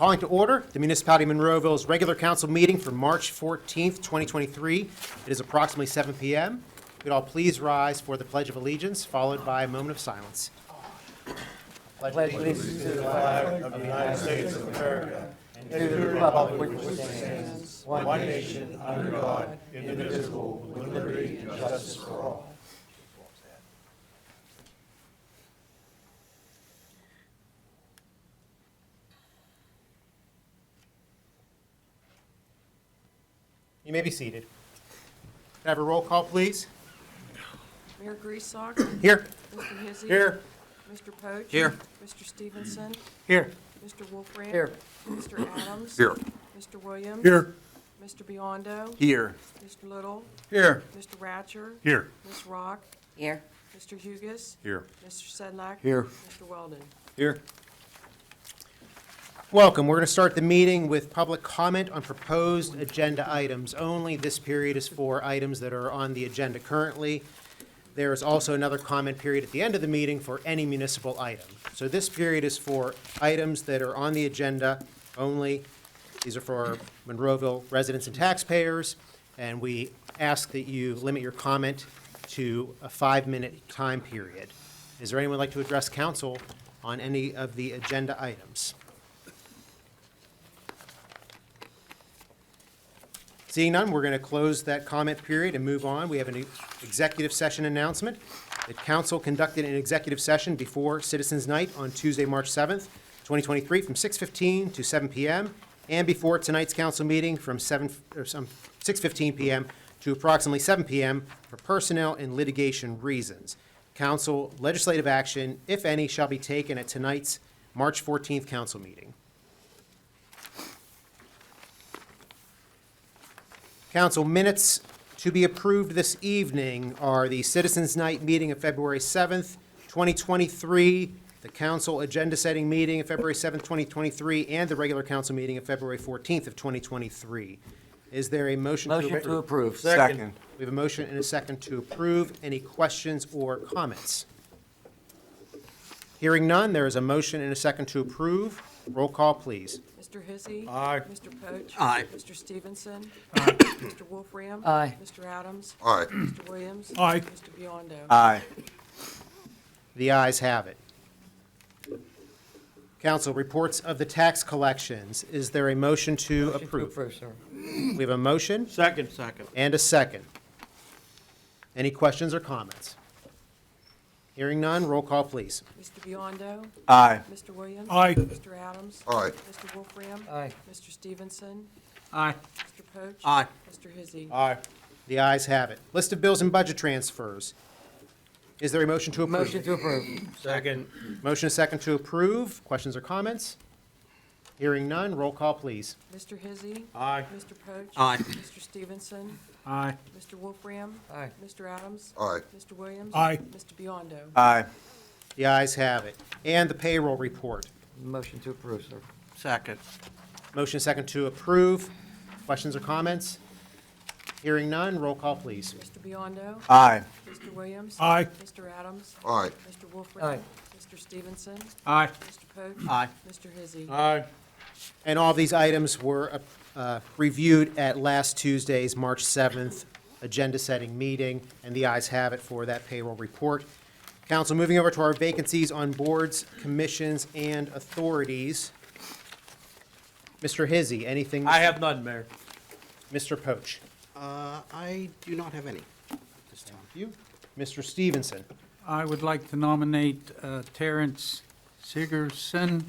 Calling to order the Municipality of Monroeville's regular council meeting for March 14th, 2023. It is approximately 7 p.m. Could all please rise for the Pledge of Allegiance, followed by a moment of silence. Pledge allegiance to the flag of the United States of America and to the republic which stands, one nation, under God, indivisible, with liberty and justice for all. You may be seated. Can I have a roll call, please? Mayor Griessock. Here. Mr. Hizzy. Here. Mr. Poach. Here. Mr. Stevenson. Here. Mr. Wolfram. Here. Mr. Adams. Here. Mr. Williams. Here. Mr. Biondo. Here. Mr. Little. Here. Mr. Ratcher. Here. Ms. Rock. Here. Mr. Hugus. Here. Mr. Sedlak. Here. Mr. Weldon. Here. Welcome. We're going to start the meeting with public comment on proposed agenda items only. This period is for items that are on the agenda currently. There is also another comment period at the end of the meeting for any municipal item. So this period is for items that are on the agenda only. These are for Monroeville residents and taxpayers, and we ask that you limit your comment to a 5-minute time period. Is there anyone who'd like to address council on any of the agenda items? Seeing none, we're going to close that comment period and move on. We have an executive session announcement. The council conducted an executive session before Citizens Night on Tuesday, March 7th, 2023, from 6:15 to 7 p.m., and before tonight's council meeting from 6:15 p.m. to approximately 7 p.m. for personnel and litigation reasons. Council legislative action, if any, shall be taken at tonight's March 14th council meeting. Council minutes to be approved this evening are the Citizens Night meeting of February 7th, 2023, the council agenda-setting meeting of February 7th, 2023, and the regular council meeting of February 14th of 2023. Is there a motion to approve? Motion to approve. Second. We have a motion and a second to approve. Any questions or comments? Hearing none, there is a motion and a second to approve. Roll call, please. Mr. Hizzy. Aye. Mr. Poach. Aye. Mr. Stevenson. Mr. Wolfram. Aye. Mr. Adams. Aye. Mr. Williams. Aye. Mr. Biondo. Aye. The ayes have it. Council, reports of the tax collections. Is there a motion to Motion to approve? approve, sir. We have a motion Second. and a second. Any questions or comments? Hearing none, roll call, please. Mr. Biondo. Aye. Mr. Williams. Aye. Mr. Adams. Aye. Mr. Wolfram. Aye. Mr. Stevenson. Aye. Mr. Poach. Aye. Mr. Hizzy. Aye. The ayes have it. List of bills and budget transfers. Is there a motion to approve? Motion to approve. Second. Motion and second to approve. Questions or comments? Hearing none, roll call, please. Mr. Hizzy. Aye. Mr. Poach. Aye. Mr. Stevenson. Aye. Mr. Wolfram. Aye. Mr. Adams. Aye. Mr. Williams. Aye. Mr. Biondo. Aye. The ayes have it. And the payroll report. Motion to approve, sir. Second. Motion and second to approve. Questions or comments? Hearing none, roll call, please. Mr. Biondo. Aye. Mr. Williams. Aye. Mr. Adams. Aye. Mr. Wolfram. Aye. Mr. Stevenson. Aye. Mr. Poach. Aye. Mr. Hizzy. Aye. And all of these items were reviewed at last Tuesday's March 7th agenda-setting meeting, and the ayes have it for that payroll report. Council, moving over to our vacancies on boards, commissions, and authorities. Mr. Hizzy, anything? I have none, Mayor. Mr. Poach. I do not have any. This time. You. Mr. Stevenson. I would like to nominate Terrence Sigerson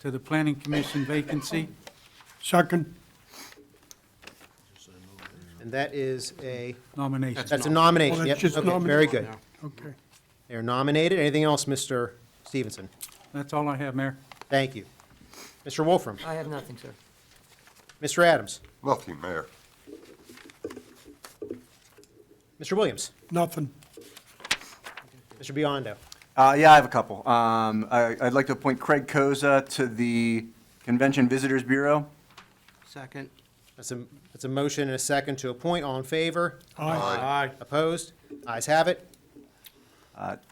to the Planning Commission vacancy. Second. And that is a, Nomination. that's a nomination. Oh, Yep. that's just Okay, very good. Okay. They're nominated. Anything else, Mr. Stevenson? That's all I have, Mayor. Thank you. Mr. Wolfram. I have nothing, sir. Mr. Adams. Nothing, Mayor. Mr. Williams. Nothing. Mr. Biondo. Yeah, I have a couple. I'd like to appoint Craig Koza to the Convention Visitors Bureau. Second. That's a motion and a second to appoint. All in favor? Aye. Opposed? Ayes have it.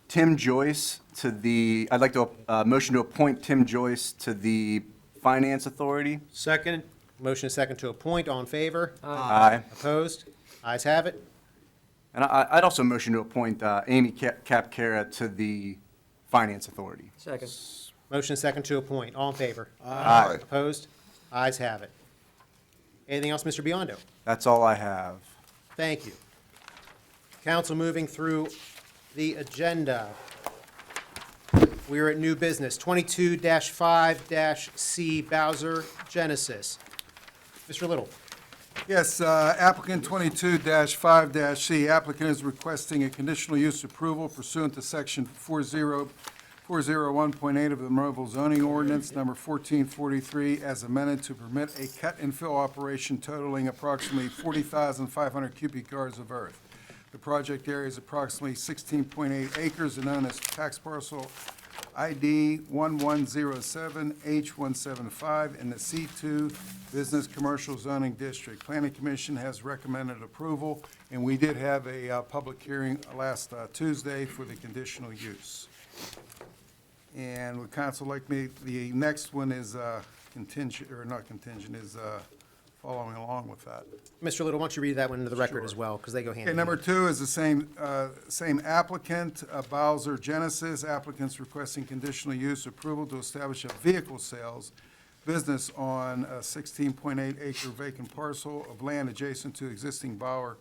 Tim Joyce to the, I'd like to, motion to appoint Tim Joyce to the Finance Authority. Second. Motion is second to appoint. All in favor? Aye. Opposed? Ayes have it. And I'd also motion to appoint Amy Capcara to the Finance Authority. Second. Motion is second to appoint. All in favor? Aye. Opposed? Ayes have it. Anything else, Mr. Biondo? That's all I have. Thank you. Council, moving through the agenda. We are at new business, 22-5-C Bowser Genesis. Mr. Little. Yes, applicant 22-5-C, applicant is requesting a conditional use approval pursuant to section 401.8 of the Monroeville zoning ordinance number 1443 as amended to permit a cut and fill operation totaling approximately 40,500 cubic yards of earth. The project area is approximately 16.8 acres and known as tax parcel ID 1107H175 in the C2 Business Commercial Zoning District. Planning Commission has recommended approval, and we did have a public hearing last Tuesday for the conditional use. And would council like me, the next one is contingent, or not contingent, is following along with that. Mr. Little, why don't you read that one into the record Sure. as well, because they go hand Okay, in number hand. 2 is the same applicant, Bowser Genesis. Applicant's requesting conditional use approval to establish a vehicle sales business on a 16.8 acre vacant parcel of land adjacent to existing Bowser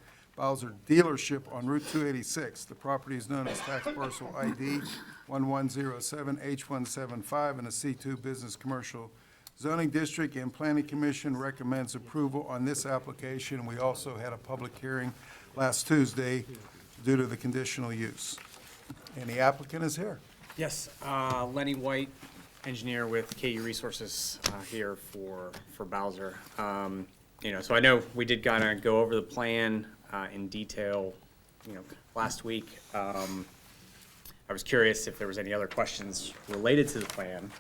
dealership on Route 286. The property is known as tax parcel ID 1107H175 in the C2 Business Commercial Zoning District, and Planning Commission recommends approval on this application. We also had a public hearing last Tuesday due to the conditional use. And the applicant is here. Yes, Lenny White, engineer with KU Resources, here for Bowser. So I know we did kind of go over the plan in detail, last week. I was curious if there was any other questions related to the plan.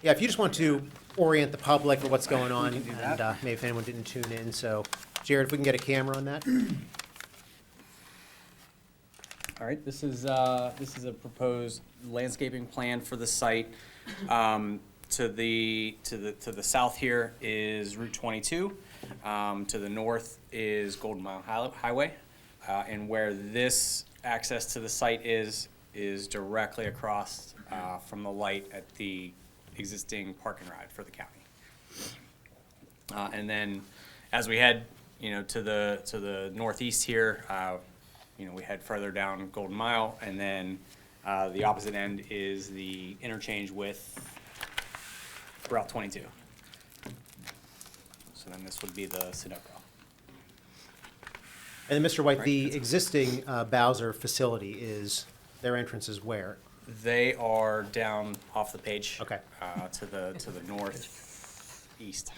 Yeah, if you just want to orient the public for what's going on, and maybe if anyone didn't tune in, so Jared, if we can get a camera on that? All right, this is a proposed landscaping plan for the site. To the south here is Route 22. To the north is Golden Mile Highway. And where this access to the site is directly across from the light at the existing park and ride for the county. And then as we head, to the northeast here, we head further down Golden Mile, and then the opposite end is the interchange with Route 22. So then this would be the Sunoco. And then, Mr. White, the existing Bowser facility their entrance is where? They are down off the page. Okay. To the northeast.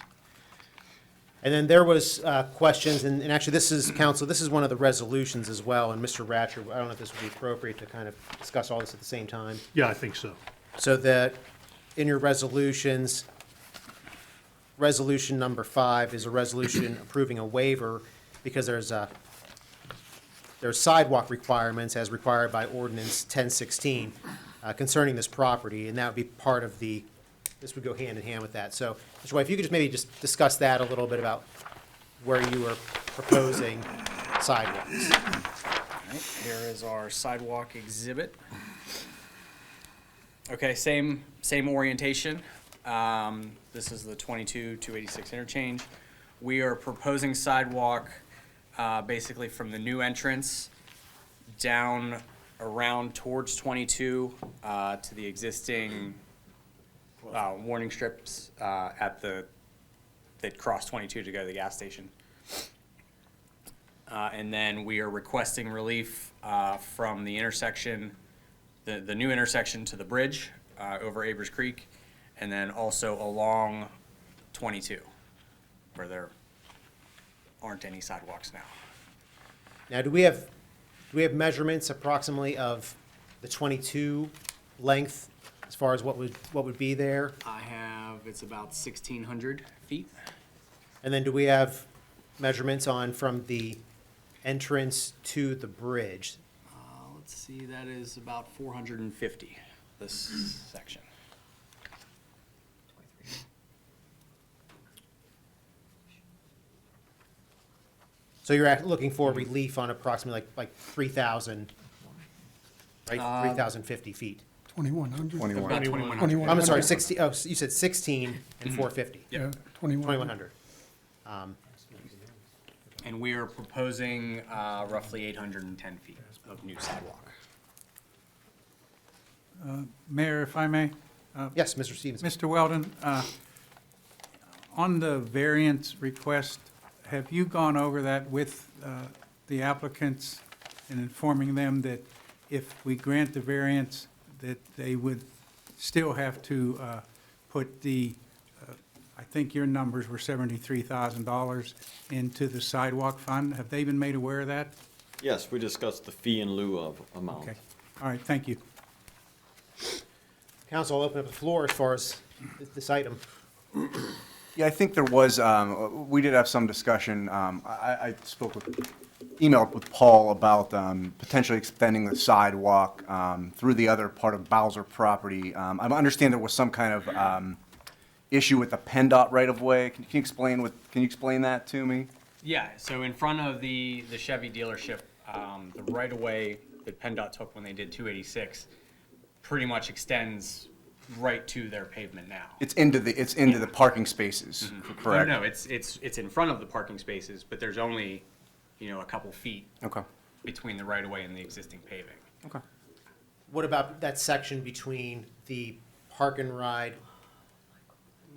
And then there was questions, and actually this is, council, this is one of the resolutions as well, and Mr. Ratcher, I don't know if this would be appropriate to kind of discuss all this at the same time. Yeah, I think so. So that in your resolutions, resolution number 5 is a resolution approving a waiver because there's sidewalk requirements as required by ordinance 1016 concerning this property, and that would be part of this would go hand in hand with that. So, Mr. White, if you could maybe just discuss that a little bit about where you are proposing sidewalks. All right, here is our sidewalk exhibit. Okay, same orientation. This is the 22-286 interchange. We are proposing sidewalk basically from the new entrance down around towards 22 to the existing warning strips that cross 22 to go to the gas station. And then we are requesting relief from the intersection, the new intersection to the bridge over Avers Creek, and then also along 22, where there aren't any sidewalks now. Now, do we have measurements approximately of the 22 length as far as what would be there? It's about 1,600 feet. And then do we have measurements on from the entrance to the bridge? Let's see, that is about 450, this section. So you're looking for relief on approximately like 3,000, right? 3,050 feet. 2,100? 21. I'm sorry, 60, oh, you said 16 and 450. Yeah, 2,100. 2,100. And we are proposing roughly 810 feet of new sidewalk. Mayor, if I may? Yes, Mr. Stevenson. Mr. Weldon, on the variance request, have you gone over that with the applicants and informing them that if we grant the variance, that they would still have to put the, I think your numbers were $73,000 into the sidewalk fund? Have they been made aware of that? Yes, we discussed the fee in lieu of amount. Okay, all right, thank you. Council, I'll open up the floor as far as this item. Yeah, I think there was, we did have some discussion. I emailed with Paul about potentially extending the sidewalk through the other part of Bowser property. I understand there was some kind of issue with the PennDOT right-of-way. Can you explain that to me? Yeah, so in front of the Chevy dealership, the right-of-way that PennDOT took when they did 286 pretty much extends right to their pavement now. It's into the parking spaces, correct? No, it's in front of the parking spaces, but there's only, a couple feet Okay, between the right-of-way and the existing paving. okay. What about that section between the park and ride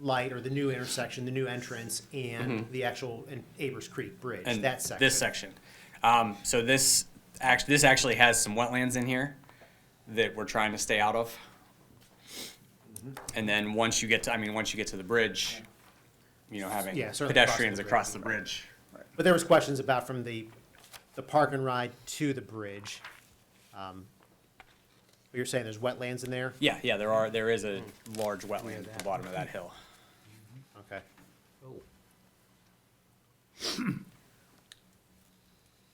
light, or the new intersection, the new entrance, and the actual Abers Creek Bridge, And that section? this section. So this actually has some wetlands in here that we're trying to stay out of. And then once you get to the bridge, having Yeah, certainly pedestrians crossing across the bridge. But there was questions about from the park and ride to the bridge. But you're saying there's wetlands in there? Yeah, there is a large wetland at the bottom of that hill. Okay.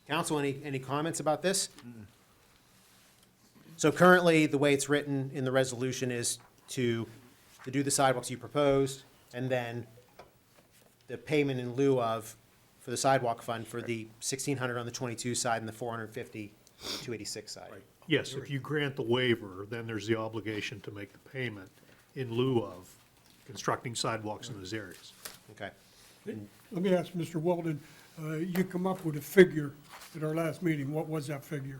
Council, any comments about this? So currently, the way it's written in the resolution is to do the sidewalks you proposed, and then the payment in lieu of, for the sidewalk fund, for the 1,600 on the 22 side and the 450, 286 side. Yes, if you grant the waiver, then there's the obligation to make the payment in lieu of constructing sidewalks in those areas. Okay. Let me ask Mr. Weldon, you come up with a figure at our last meeting. What was that figure?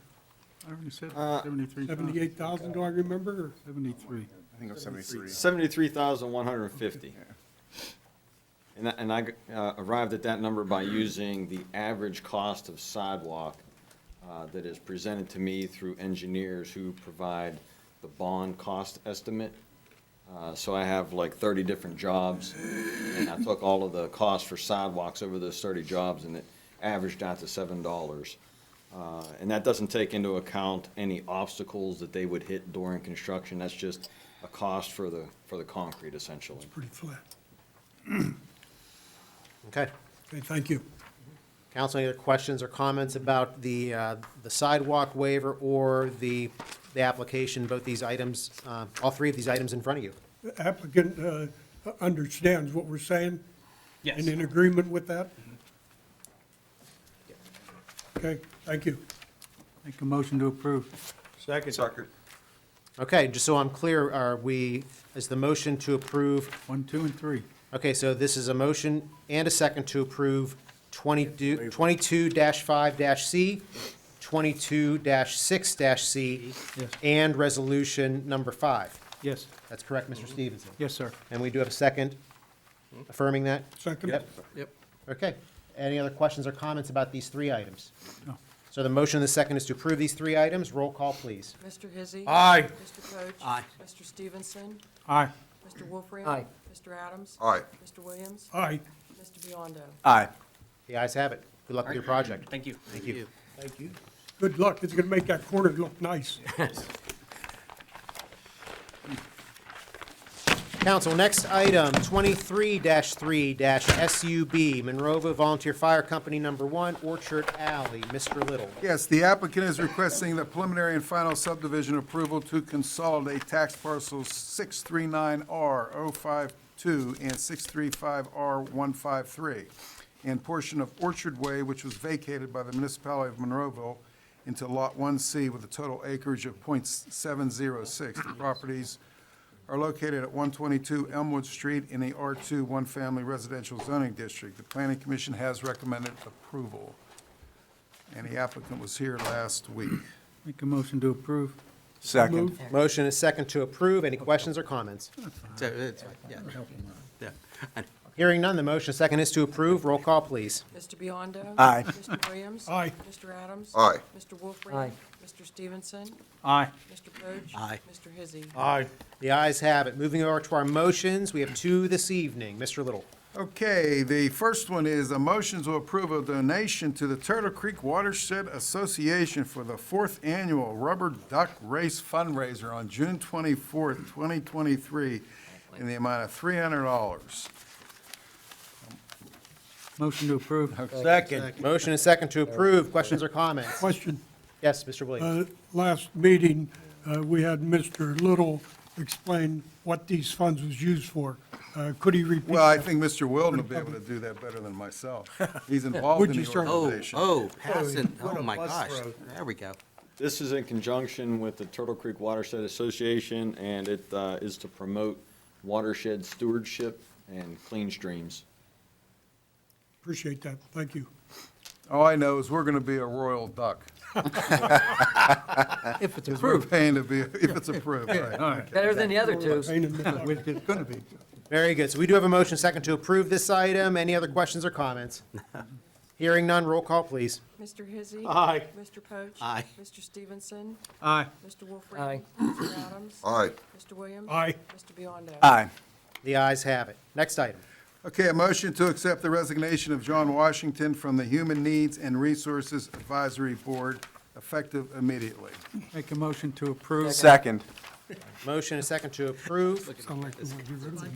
I already said 73,000. 78,000, do I remember? Or 73. I think it was 73. 73,150. And I arrived at that number by using the average cost of sidewalk that is presented to me through engineers who provide the bond cost estimate. So I have like 30 different jobs, and I took all of the costs for sidewalks over those 30 jobs, and it averaged out to $7. And that doesn't take into account any obstacles that they would hit during construction. That's just a cost for the concrete, essentially. pretty flat? Okay. Okay, thank you. Council, any other questions or comments about the sidewalk waiver or the application, both these items, all three of these items in front of you? The applicant understands what we're saying? Yes. And in agreement with that? Okay, thank you. Make a motion to approve. Second. Okay, just so I'm clear, is the motion to approve, 1, 2, and 3. okay, so this is a motion and a second to approve 22-5-C, 22-6-C, Yes. and resolution number 5. Yes, That's correct, Mr. Stevenson? yes, sir. And we do have a second affirming that? Second? Yep. Okay. Any other questions or comments about these three items? No. So the motion and the second is to approve these three items. Roll call, please. Mr. Hizzy. Aye. Mr. Coach. Aye. Mr. Stevenson. Aye. Mr. Wolfram. Aye. Mr. Adams. Aye. Mr. Williams. Aye. Mr. Biondo. Aye. The ayes have it. Good luck with your project. Thank you. Thank you. Thank you. Good luck. It's gonna make that corner look nice. Council, next item, 23-3-SUB, Monroeville Volunteer Fire Company Number 1, Orchard Alley. Mr. Little. Yes, the applicant is requesting the preliminary and final subdivision approval to consolidate tax parcels 639R052 and 635R153 and portion of Orchard Way, which was vacated by the Municipality of Monroeville, into Lot 1C with a total acreage of .706. The properties are located at 122 Elmwood Street in the R2 One-Family Residential Zoning District. The Planning Commission has recommended approval, and the applicant was here last week. Make a motion to approve. Second. Motion is second to approve. Any questions or comments? So, it's fine, yeah. Yeah. Hearing none, the motion is second is to approve. Roll call, please. Mr. Biondo? Aye. Mr. Williams? Aye. Mr. Adams? Aye. Mr. Wolfram? Aye. Mr. Stevenson? Aye. Mr. Poach? Aye. Mr. Hizzy? Aye. The ayes have it. Moving over to our motions, we have two this evening. Mr. Little. Okay, the first one is a motion to approve a donation to the Turtle Creek Watershed Association for the 4th Annual Rubber Duck Race fundraiser on June 24th, 2023, in the amount of $300. Motion to approve. Second. Motion is second to approve. Questions or comments? Question. Yes, Mr. Williams. Last meeting, we had Mr. Little explain what these funds was used for. Could he repeat? Well, I that? think Mr. Wilden will be able to do that better than myself. He's involved Would in you, the sir? organization. passing, oh my gosh, there we go. This is in conjunction with the Turtle Creek Watershed Association, and it is to promote watershed stewardship and clean streams. Appreciate that, thank you. All I know is we're going to be a royal duck. If it's Because we're paying to be, if it's approved, right. All right. Better than the other two. Pain in the neck. It's going to be. Very good. So we do have a motion second to approve this item. Any other questions or comments? Hearing none, roll call, please. Mr. Hizzy? Aye. Mr. Poach? Aye. Mr. Stevenson? Aye. Mr. Wolfram? Aye. Mr. Adams? Aye. Mr. Williams? Aye. Mr. Biondo? Aye. The ayes have it. Next item. Okay, a motion to accept the resignation of John Washington from the Human Needs and Resources Advisory Board, effective immediately. Make a motion to approve. Second. Motion is second to approve. Sound like we want to get rid of them.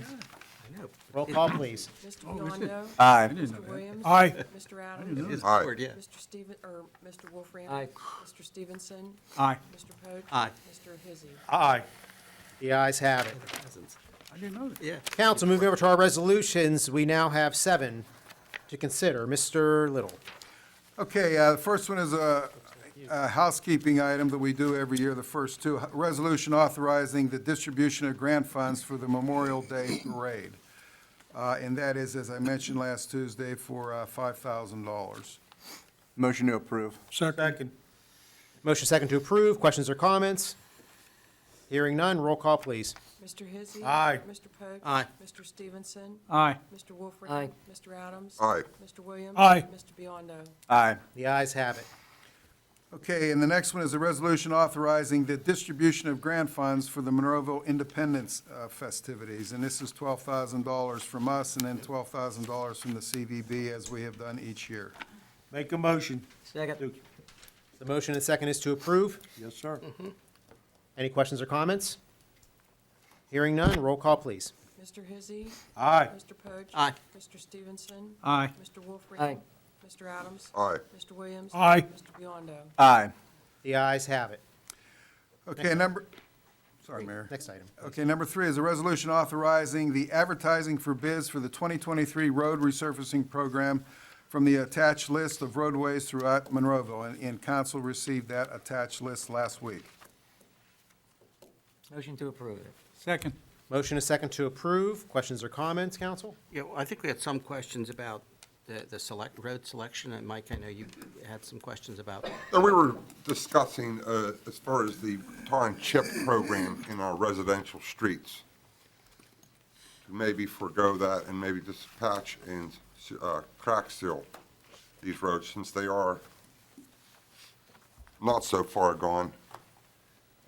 Roll call, please. Mr. Biondo? Aye. Mr. Williams? Aye. Mr. Adams? Aye. Mr. Mr. Wolfram? Aye. Mr. Stevenson? Aye. Mr. Poach? Aye. Mr. Hizzy? Aye. The ayes have it. I didn't know that. Yeah. Council, moving over to our resolutions, we now have 7 to consider. Mr. Little. Okay, the first one is a housekeeping item that we do every year, the first two. Resolution authorizing the distribution of grant funds for the Memorial Day Parade. And that is, as I mentioned last Tuesday, for $5,000. Motion to approve. Second. Motion second to approve. Questions or comments? Hearing none, roll call, please. Mr. Hizzy? Aye. Mr. Poach? Aye. Mr. Stevenson? Aye. Mr. Wolfram? Aye. Mr. Adams? Aye. Mr. Williams? Aye. Mr. Biondo? Aye. The ayes have it. Okay, and the next one is a resolution authorizing the distribution of grant funds for the Monroeville Independence festivities. And this is $12,000 from us and then $12,000 from the CVB, as we have done each year. Make a motion. Second. The motion and second is to approve. Yes, sir. Any questions or comments? Hearing none, roll call, please. Mr. Hizzy? Aye. Mr. Poach? Aye. Mr. Stevenson? Aye. Mr. Wolfram? Aye. Mr. Adams? Aye. Mr. Williams? Aye. Mr. Biondo? Aye. The ayes have it. Okay, sorry, Mayor. Next item. Okay, number 3 is a resolution authorizing the advertising for bids for the 2023 road resurfacing program from the attached list of roadways throughout Monroeville, and council received that attached list last week. Motion to approve it. Second. Motion is second to approve. Questions or comments, council? Yeah, well, I think we had some questions about the road selection, and Mike, I know you had some questions about. So we were discussing, as far as the tar and chip program in our residential streets, to maybe forego that and maybe just patch and crack seal these roads, since they are not so far gone.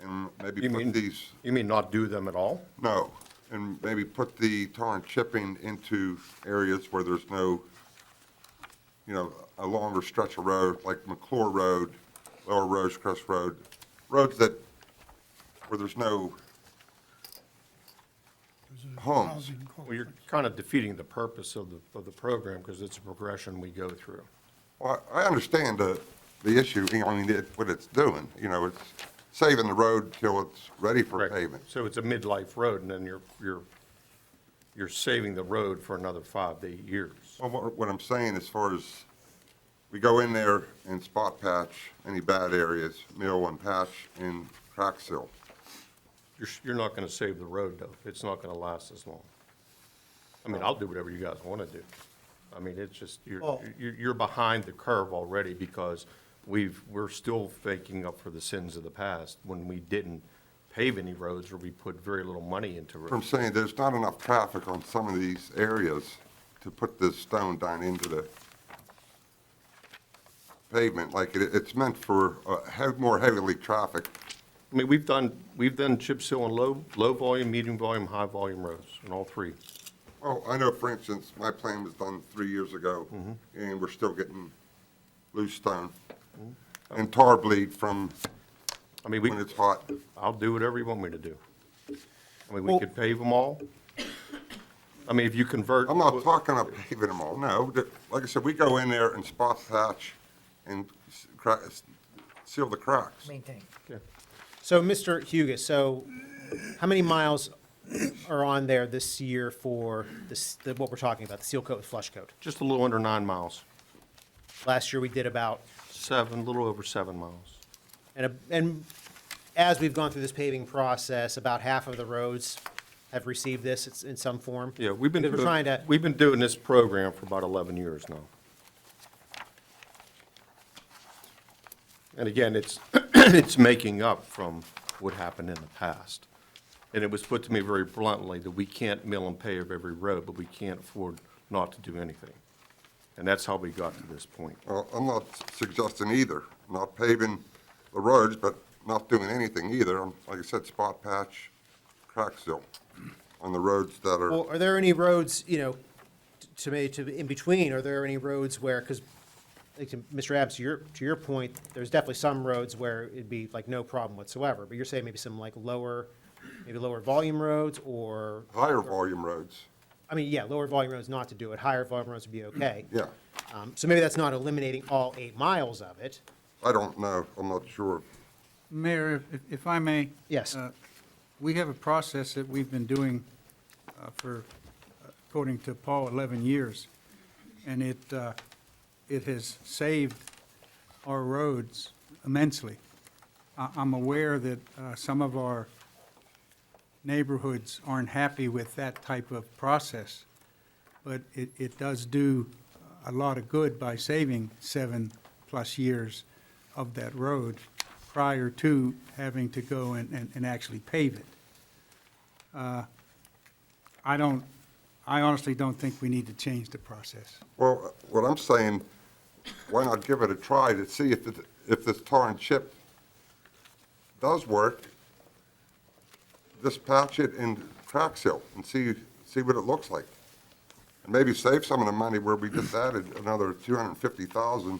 And maybe put these, You mean not do them at all? no, and maybe put the tar and chipping into areas where there's no, a longer stretch of road, like McClure Road, Lower Rosecrest Road, roads where there's no homes. Well, you're kind of defeating the purpose of the program because it's a progression we go through. Well, I understand the issue, what it's doing, it's saving the road till it's ready for Correct. pavement. So it's a midlife road, and then you're saving the road for another 5 to 8 years. Well, what I'm saying, as far as, we go in there and spot patch any bad areas, mill and patch and crack seal. You're not gonna save the road, though. It's not gonna last as long. I mean, I'll do whatever you guys wanna do. I mean, it's just, Well- you're behind the curve already because we're still making up for the sins of the past when we didn't pave any roads or we put very little money into I'm roads. saying, there's not enough traffic on some of these areas to put this stone down into the pavement, like it's meant for more heavily traffic. I mean, we've done chip seal on low volume, medium volume, high volume roads, on all three. Oh, I know, for instance, my plan was done 3 years ago, and we're still getting loose stone and tar bleed from I mean, when it's hot. I'll do whatever you want me to do. I mean, we Well- could pave them all. I mean, if you convert. I'm not talking about paving them all, no. Like I said, we go in there and spot patch and seal the cracks. Maintain. So, Mr. Hugus, so how many miles are on there this year for this, what we're talking about, the seal coat, flush coat? Just a little under 9 miles. Last year, we did about, A little over 7 miles. and as we've gone through this paving process, about half of the roads have received this it's in some form. Yeah, we've been Because we're trying to, doing this program for about 11 years now. And again, it's, it's making up from what happened in the past. And it was put to me very bluntly that we can't mill and pave every road, but we can't afford not to do anything. And that's how we got to this point. Well, I'm not suggesting either, not paving the roads, but not doing anything either. Like I said, spot patch, crack seal on the roads that are, well, are there any roads, to in between, are there any roads where, because, like, to Mr. Adams, to your point, there's definitely some roads where it'd be like no problem whatsoever, but you're saying maybe some like lower volume roads, or, higher volume roads. I mean, yeah, lower volume roads not to do it, higher volume roads would be okay. Yeah, So maybe that's not eliminating all 8 miles of it. I don't know, I'm not sure. Mayor, if I may? Yes. We have a process that we've been doing for, according to Paul, 11 years, and it has saved our roads immensely. I'm aware that some of our neighborhoods aren't happy with that type of process, but it does do a lot of good by saving 7+ years of that road prior to having to go and actually pave it. I honestly don't think we need to change the process. Well, what I'm saying, why not give it a try to see if this tar and chip does work? Just patch it and crack seal and see what it looks like. And maybe save some of the money where we just added another $250,000 to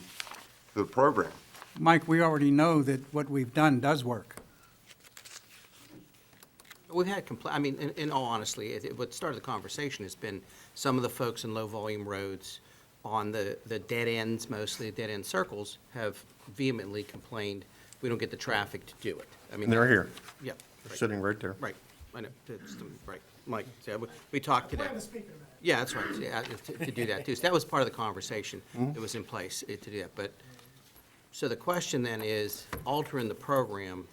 the program. Mike, we already know that what we've done does work. We've had I mean, in all honesty, what started the conversation has been some of the folks in low-volume roads on the dead ends, mostly dead-end circles, have vehemently complained, we don't get the traffic to do it. I mean, And they're here. Yeah. They're right. sitting right there. Right, I know, right, Mike, yeah, we talked today. Yeah, that's right, yeah, to do that too. So that was part of the conversation that was in place to do that. But, so the question then is altering the program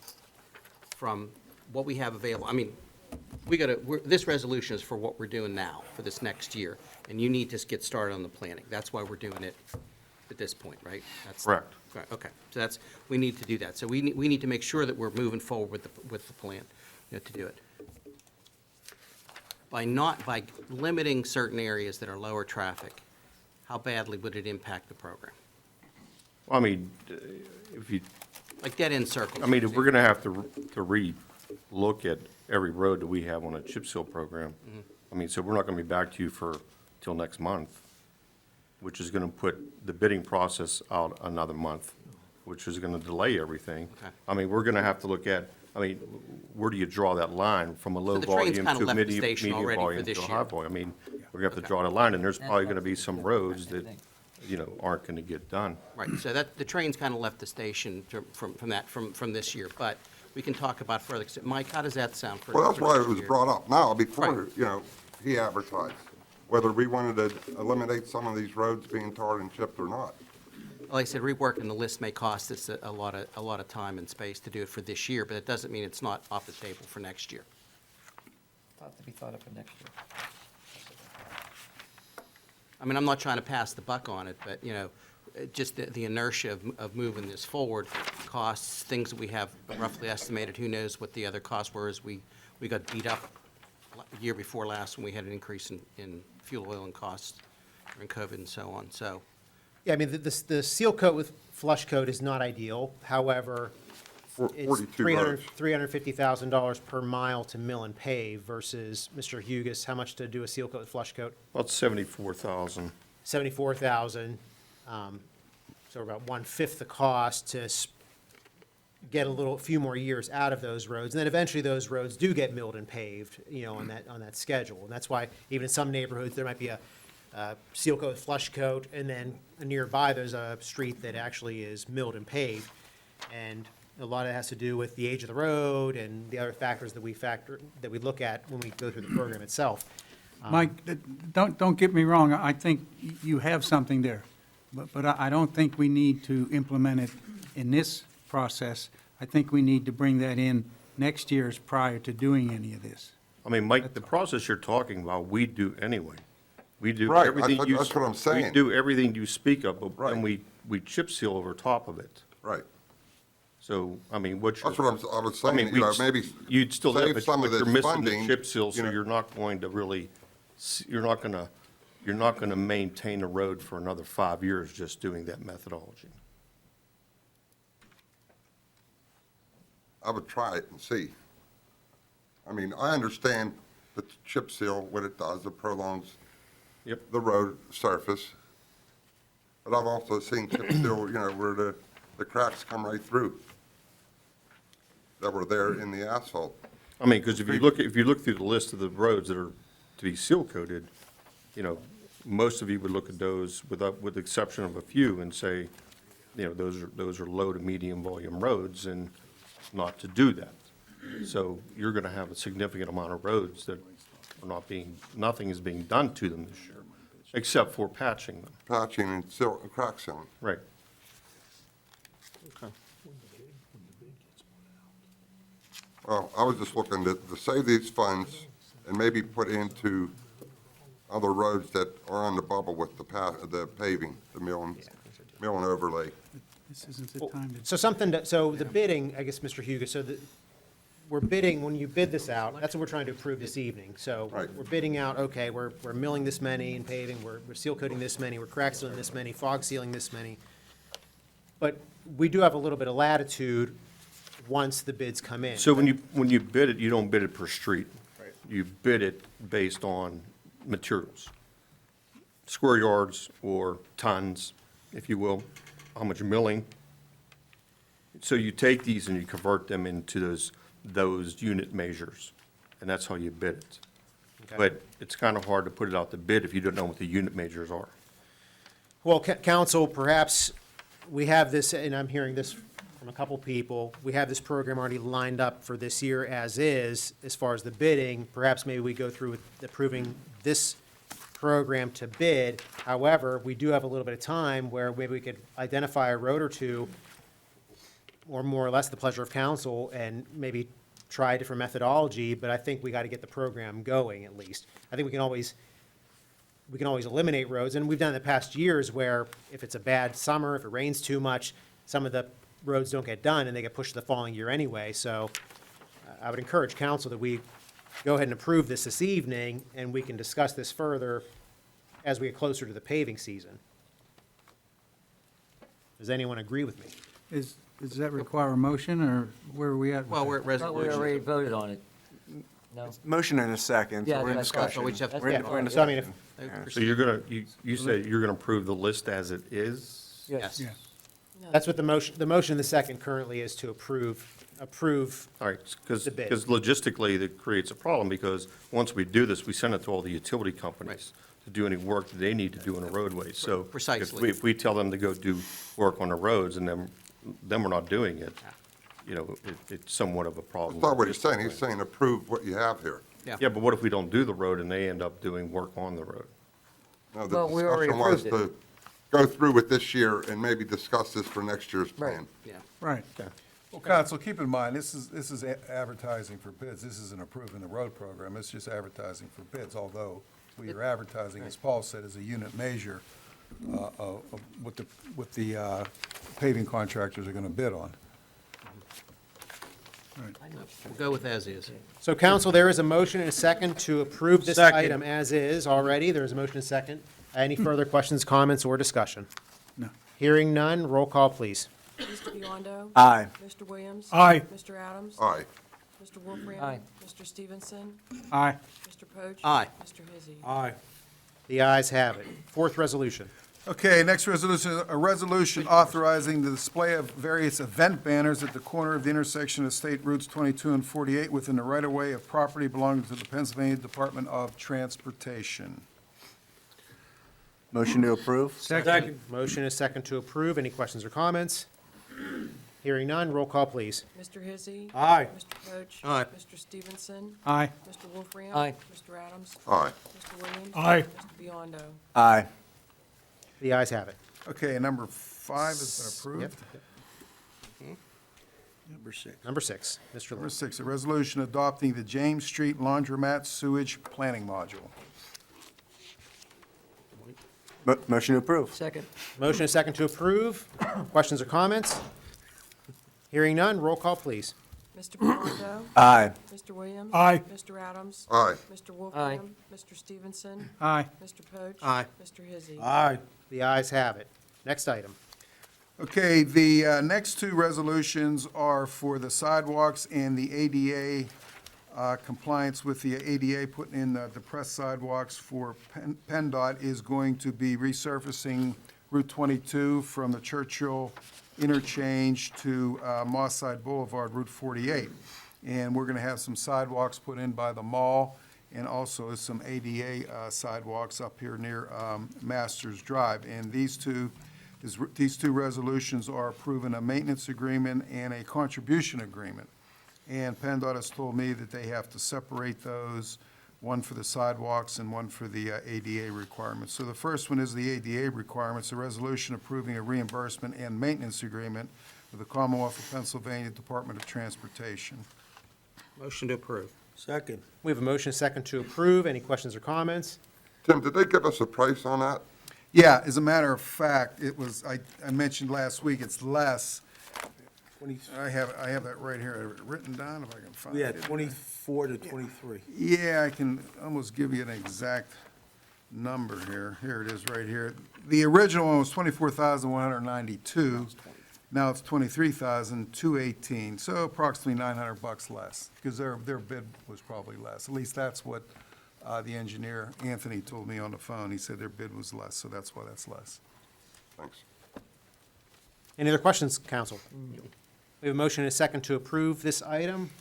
from what we have available. I mean, this resolution is for what we're doing now, for this next year. And you need to get started on the planning. That's why we're doing it at this point, right? Correct. Right, okay, so we need to do that. So we need to make sure that we're moving forward with the plan, to do it. By limiting certain areas that are lower traffic, how badly would it impact the program? I mean, if you, Like dead-end circles. I mean, if we're gonna have to re-look at every road that we have on a chip seal program, I mean, so we're not gonna be back to you till next month, which is gonna put the bidding process out another month, which is gonna delay everything. Okay. I mean, we're gonna have to look at, where do you draw that line from a low the train's volume kinda to left the medium station already for volume to this a year. high volume? I mean, we're gonna have to draw the line, and there's probably gonna be some roads that, aren't gonna get done. Right, so the train's kind of left the station from this year, but we can talk about further. Mike, how does that sound for? Well, that's for why next it was year? brought up now before, Right. he advertised. whether we wanted to eliminate some of these roads being tarred and chipped or not. Like I said, reworking the list may cost us a lot of time and space to do it for this year, but it doesn't mean it's not off the table for next year. To be thought of for next year. I mean, I'm not trying to pass the buck on it, but, you know, just the inertia of moving this forward, costs, things that we have roughly estimated, who knows what the other costs were, as we got beat up the year before last when we had an increase in fuel oil and costs during COVID and so on, so. Yeah, I mean, the seal coat with flush coat is not ideal. However, it's 42 roads. $350,000 per mile to mill and pave versus, Mr. Hugus, how much to do a seal coat with flush coat? About 74,000. 74,000. So about 1/5 the cost to get a few more years out of those roads. And then eventually those roads do get milled and paved, you know, on that schedule. And that's why even in some neighborhoods, there might be a seal coat, flush coat, and then nearby, there's a street that actually is milled and paved. And a lot of it has to do with the age of the road and the other factors that we look at when we go through the program itself. Mike, don't get me wrong, I think you have something there, but I don't think we need to implement it in this process. I think we need to bring that in next year's prior to doing any of this. I mean, Mike, the process you're talking about, we do anyway. We do Right, everything you. that's what I'm saying. We do everything you speak of, but Right. then we chip seal over top of it. Right. So, I mean, what's your? That's what I was I saying, mean, you know, we'd- maybe You'd still have, save but some of you're this missing funding, the chip seal, you so know. you're not going to really, you're not gonna maintain the road for another 5 years just doing that methodology. I would try it and see. I mean, I understand the chip seal, what it does, it prolongs Yep. the road surface. But I've also seen chip seal, you know, where the cracks come right through that were there in the asphalt. I mean, because if you look through the list of the roads that are to be seal coated, you know, most of you would look at those with the exception of a few and say, you know, those are low to medium volume roads and not to do that. So you're gonna have a significant amount of roads that are nothing is being done to them this year, except for patching them. Patching and crack sealing. Right. Well, I was just looking to save these funds and maybe put into other roads that are on the bubble with the paving, the mill and overlay. This isn't the time to. So the bidding, I guess, Mr. Hugo, we're bidding, when you bid this out, that's what we're trying to approve this evening. So Right. we're bidding out, okay, we're milling this many and paving, we're seal coating this many, we're crack sealing this many, fog sealing this many. But we do have a little bit of latitude once the bids come in. So when you bid it, you don't bid it per street. Right. You bid it based on materials, square yards or tons, if you will, how much milling. So you take these and you convert them into those unit measures, and that's how you bid it. Okay. But it's kind of hard to put it out to bid if you don't know what the unit measures are. Well, council, perhaps we have this, and I'm hearing this from a couple people, we have this program already lined up for this year as is, as far as the bidding. Perhaps maybe we go through with approving this program to bid. However, we do have a little bit of time where maybe we could identify a road or two, or more or less the pleasure of council, and maybe try a different methodology, but I think we got to get the program going at least. I think we can always eliminate roads, and we've done it in the past years where if it's a bad summer, if it rains too much, some of the roads don't get done and they get pushed to the following year anyway. So I would encourage council that we go ahead and approve this evening, and we can discuss this further as we get closer to the paving season. Does anyone agree with me? Does that require a motion, or where are we at? with Well, that? we're at I thought we resolution. already voted on it. No? Motion in a second, Yeah, so we're in that's fine. discussion. So we just have to- We're in- Yeah, we're in So I mean, discussion. So you said you're gonna approve the list as it is? Yes. Yeah. that's what the motion in the second currently is, to approve All right, because The bid. logistically, that creates a problem, because once we do this, we send it to all the utility companies to do any work that they need to do on the roadways. So Precisely. if we tell them to go do work on the roads and then we're not doing it, you know, it's somewhat of a problem. That's not what he's saying. He's saying approve what you have here. Yeah, but what if we don't do the road and they end up doing work on the road? No, the Well, we already discussion was approved to go through with this year and maybe discuss this for next year's plan. Yeah. Right. Well, council, keep in mind, this is advertising for bids. This isn't approving the road program. It's just advertising for bids, although we are advertising, as Paul said, as a unit measure of what the paving contractors are going to bid on. We'll go with as is. So council, there is a motion and a second to approve this Second. item as is already. There is a motion and a second. Any further questions, comments, or discussion? No. Hearing none, roll call, please. Mr. Biondo? Aye. Mr. Williams? Aye. Mr. Adams? Aye. Mr. Wolfram? Aye. Mr. Stevenson? Aye. Mr. Poach? Aye. Mr. Hizzy? Aye. The ayes have it. Fourth resolution. Okay, next resolution, a resolution authorizing the display of various event banners at the corner of the intersection of State Routes 22 and 48 within the right-of-way of property belonging to the Pennsylvania Department of Transportation. Motion to approve? Second. Motion and a second to approve. Any questions or comments? Hearing none, roll call, please. Mr. Hizzy? Aye. Mr. Poach? Aye. Mr. Stevenson? Aye. Mr. Wolfram? Aye. Mr. Adams? Aye. Mr. Williams? Aye. Mr. Biondo? Aye. The ayes have it. Okay, number 5 has been approved. Number six, Mr. Number Lewis. 6, a resolution adopting the James Street Laundromat Sewage Planning Module. Motion to approve? Second. Motion and a second to approve. Questions or comments? Hearing none, roll call, please. Mr. Biondo? Aye. Mr. Williams? Aye. Mr. Adams? Aye. Mr. Wolfram? Mr. Stevenson? Aye. Mr. Poach? Aye. Mr. Hizzy? Aye. The ayes have it. Next item. Okay, the next two resolutions are for the sidewalks and the ADA compliance with the ADA, putting in depressed sidewalks for PennDOT is going to be resurfacing Route 22 from the Churchill interchange to Moss-Side Boulevard, Route 48. And we're going to have some sidewalks put in by the mall and also some ADA sidewalks up here near Masters Drive. And these two resolutions are approving a maintenance agreement and a contribution agreement. And PennDOT has told me that they have to separate those, one for the sidewalks and one for the ADA requirements. So the first one is the ADA requirements, a resolution approving a reimbursement and maintenance agreement with the Commonwealth of Pennsylvania Department of Transportation. Motion to approve. Second. We have a motion and a second to approve. Any questions or comments? Tim, did they give us a price on that? Yeah, as a matter of fact, it was, I mentioned last week, it's less. I have that right here written down if I can find We it. had 24 to 23. Yeah, I can almost give you an exact number here. Here it is, right here. The original one was 24,192. Now it's 23,218, so approximately $900 less, because their bid was probably less. At least that's what the engineer, Anthony, told me on the phone. He said their bid was less, so that's why that's less. Thanks. Any other questions, council? We have a motion and a second to approve this item.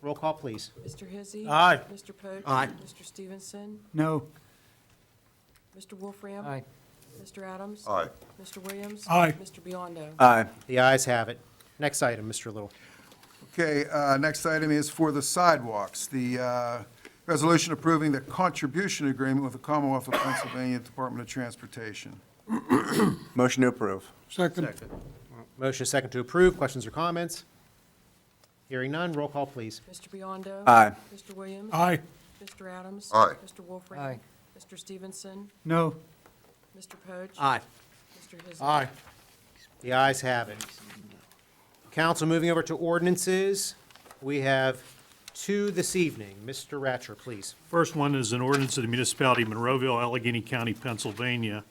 Roll call, please. Mr. Hizzy? Aye. Mr. Poach? Aye. Mr. Stevenson? No. Mr. Wolfram? Aye. Mr. Adams? Aye. Mr. Williams? Aye. Mr. Biondo? Aye. The ayes have it. Next item, Mr. Little. Okay, next item is for the sidewalks. The resolution approving the contribution agreement with the Commonwealth of Pennsylvania Department of Transportation. Motion to approve? Second. Motion and a second to approve. Questions or comments? Hearing none, roll call, please. Mr. Biondo? Aye. Mr. Williams? Aye. Mr. Adams? Aye. Mr. Wolfram? Aye. Mr. Stevenson? No. Mr. Poach? Aye. Mr. Hizzy? Aye. The ayes have it. Council, moving over to ordinances. We have two this evening. Mr. Ratcher, please. First one is an ordinance of the Municipality of Monroeville, Allegheny County, Pennsylvania,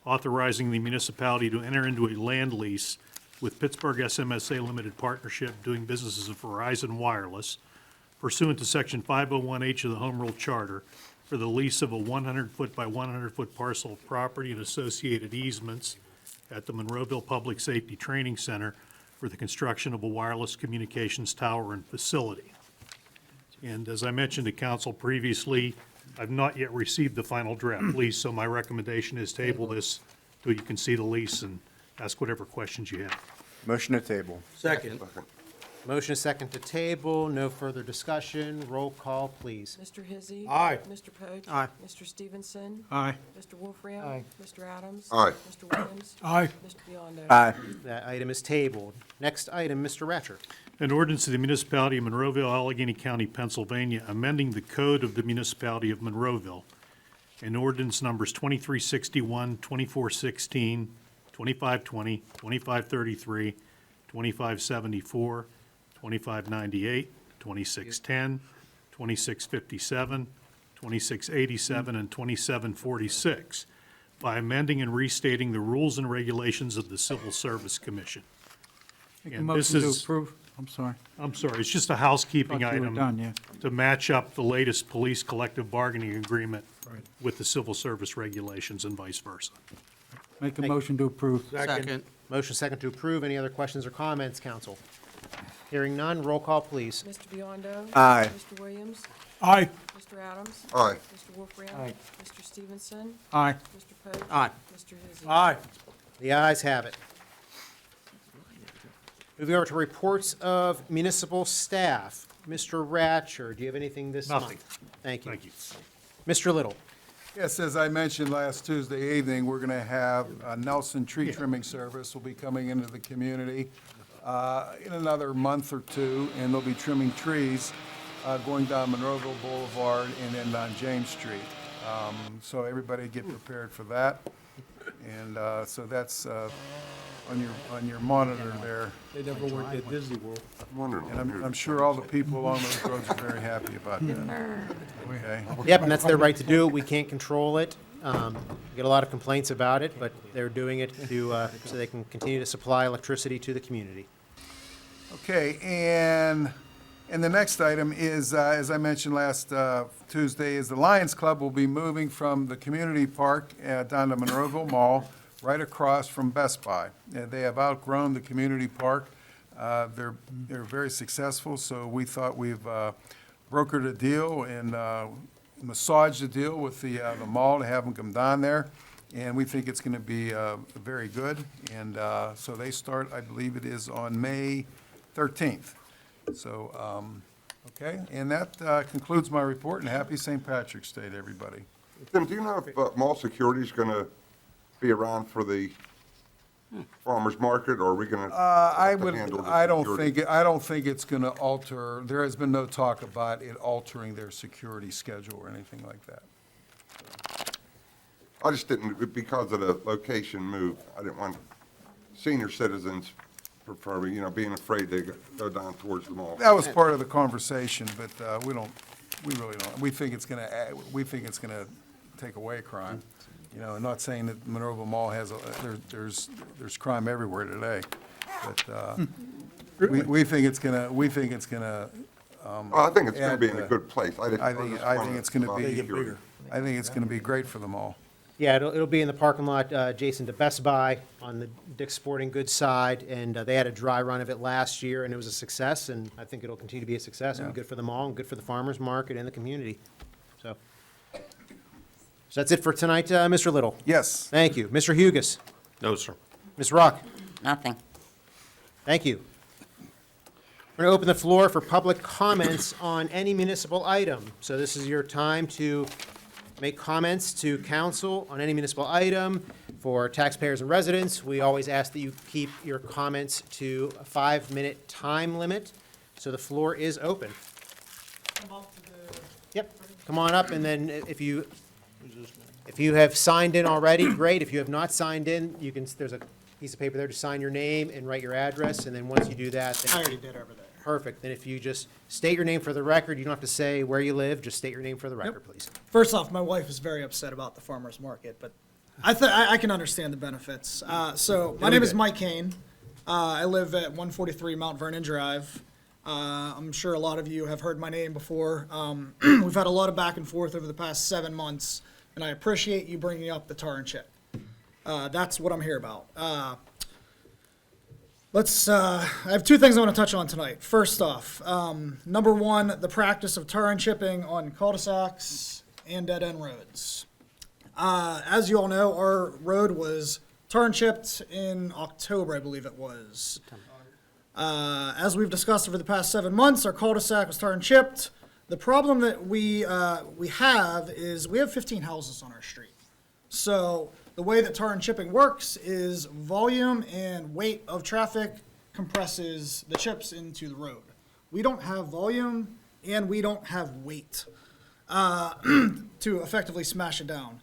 authorizing the municipality to enter into a land lease with Pittsburgh SMSA Limited Partnership doing business as Verizon Wireless pursuant to Section 501H of the Home Rule Charter for the lease of a 100-foot by 100-foot parcel of property and associated easements at the Monroeville Public Safety Training Center for the construction of a wireless communications tower and facility. And as I mentioned to council previously, I've not yet received the final draft lease, so my recommendation is table this till you can see the lease and ask whatever questions you have. Motion to table? Second. Second. Motion is second to table, no further discussion. Roll call, please. Mr. Hizzy. Aye. Mr. Poach. Aye. Mr. Stevenson. Aye. Mr. Wolfram. Aye. Mr. Adams. Aye. Mr. Williams. Aye. Mr. Biondo. Aye. That item is tabled. Next item, Mr. Ratcher. An ordinance of the Municipality of Monroeville, Allegheny County, Pennsylvania, amending the Code of the Municipality of Monroeville. And ordinance numbers 2361, 2416, 2520, 2533, 2574, 2598, 2610, 2657, 2687, and 2746 by amending and restating the rules and regulations of the Civil Service Commission. Make a And this motion to is- approve. I'm sorry. I'm sorry, it's just a housekeeping Thought you were item. done, yeah. To match up the latest police collective bargaining agreement with the civil service regulations and vice versa. Make a motion to approve. Second. Motion second to approve. Any other questions or comments, council? Hearing none, roll call, please. Mr. Biondo. Aye. Mr. Williams. Aye. Mr. Adams. Aye. Mr. Wolfram. Aye. Mr. Stevenson. Aye. Mr. Poach. Aye. Mr. Hizzy. Aye. The ayes have it. Moving over to reports of municipal staff. Mr. Ratcher, do you have anything this month? Nothing. Thank you. Thank you. Mr. Little. Yes, as I mentioned last Tuesday evening, we're going to have a Nelson tree trimming service will be coming into the community in another month or two, and they'll be trimming trees going down Monroeville Boulevard and then on James Street. So everybody get prepared for that. And so that's on your monitor there. They never worked at Disney World. I'm wondering. And I'm sure all the people along those roads are very happy about that. Okay? Yep, and that's their right to do. We can't control it. We get a lot of complaints about it, but they're doing it to, so they can continue to supply electricity to the community. Okay, and the next item is, as I mentioned last Tuesday, is the Lions Club will be moving from the community park down to Monroeville Mall, right across from Best Buy. They have outgrown the community park. They're very successful, so we thought we've brokered a deal and massaged the deal with the mall to have them come down there. And we think it's going to be very good. And so they start, I believe it is on May 13th. So, okay, and that concludes my report, and happy St. Patrick's Day to everybody. Tim, do you know if mall security is going to be around for the farmer's market, or are we going to? I don't think it's going to alter, there has been no talk about it altering their security schedule or anything like that. I just didn't, because of the location move, I didn't want senior citizens preferably, being afraid to go down towards the mall. That was part of the conversation, but we really don't. We think it's going to take away crime. I'm not saying that Monroeville Mall has, there's crime everywhere today, but we think it's going to, I think it's going to be in a good place. I think it's going to be, security. I think it's going to be great for the mall. Yeah, it'll be in the parking lot adjacent to Best Buy on the Dick's Sporting Goods side, and they had a dry run of it last year, and it was a success, and I think it'll continue to be a success, and be good for the mall, and good for the farmers market and the community. So that's it for tonight, Mr. Little. Yes. Thank you. Mr. Hugus. No, sir. Ms. Rock. Nothing. Thank you. We're going to open the floor for public comments on any municipal item. So this is your time to make comments to council on any municipal item. For taxpayers and residents, we always ask that you keep your comments to a 5-minute time limit. So the floor is open. Yep, come on up, and then if you have signed in already, great. If you have not signed in, there's a piece of paper there to sign your name and write your address, and then once you do that, then. I already did over there. Perfect. Then if you just state your name for the record, you don't have to say where you live, just state your name for the record, please. First off, my wife is very upset about the farmer's market, but I can understand the benefits. So my name is Mike Kane. I live at 143 Mount Vernon Drive. I'm sure a lot of you have heard my name before. We've had a lot of back and forth over the past 7 months, and I appreciate you bringing up the tar and chip. That's what I'm here about. I have 2 things I want to touch on tonight. First off, number 1, the practice of tar and chipping on cul-de-sacs and dead-end roads. As you all know, our road was tar and chipped in October, I believe it was. As we've discussed over the past 7 months, our cul-de-sac was tar and chipped. The problem that we have is we have 15 houses on our street. So the way that tar and chipping works is volume and weight of traffic compresses the chips into the road. We don't have volume and we don't have weight to effectively smash it down,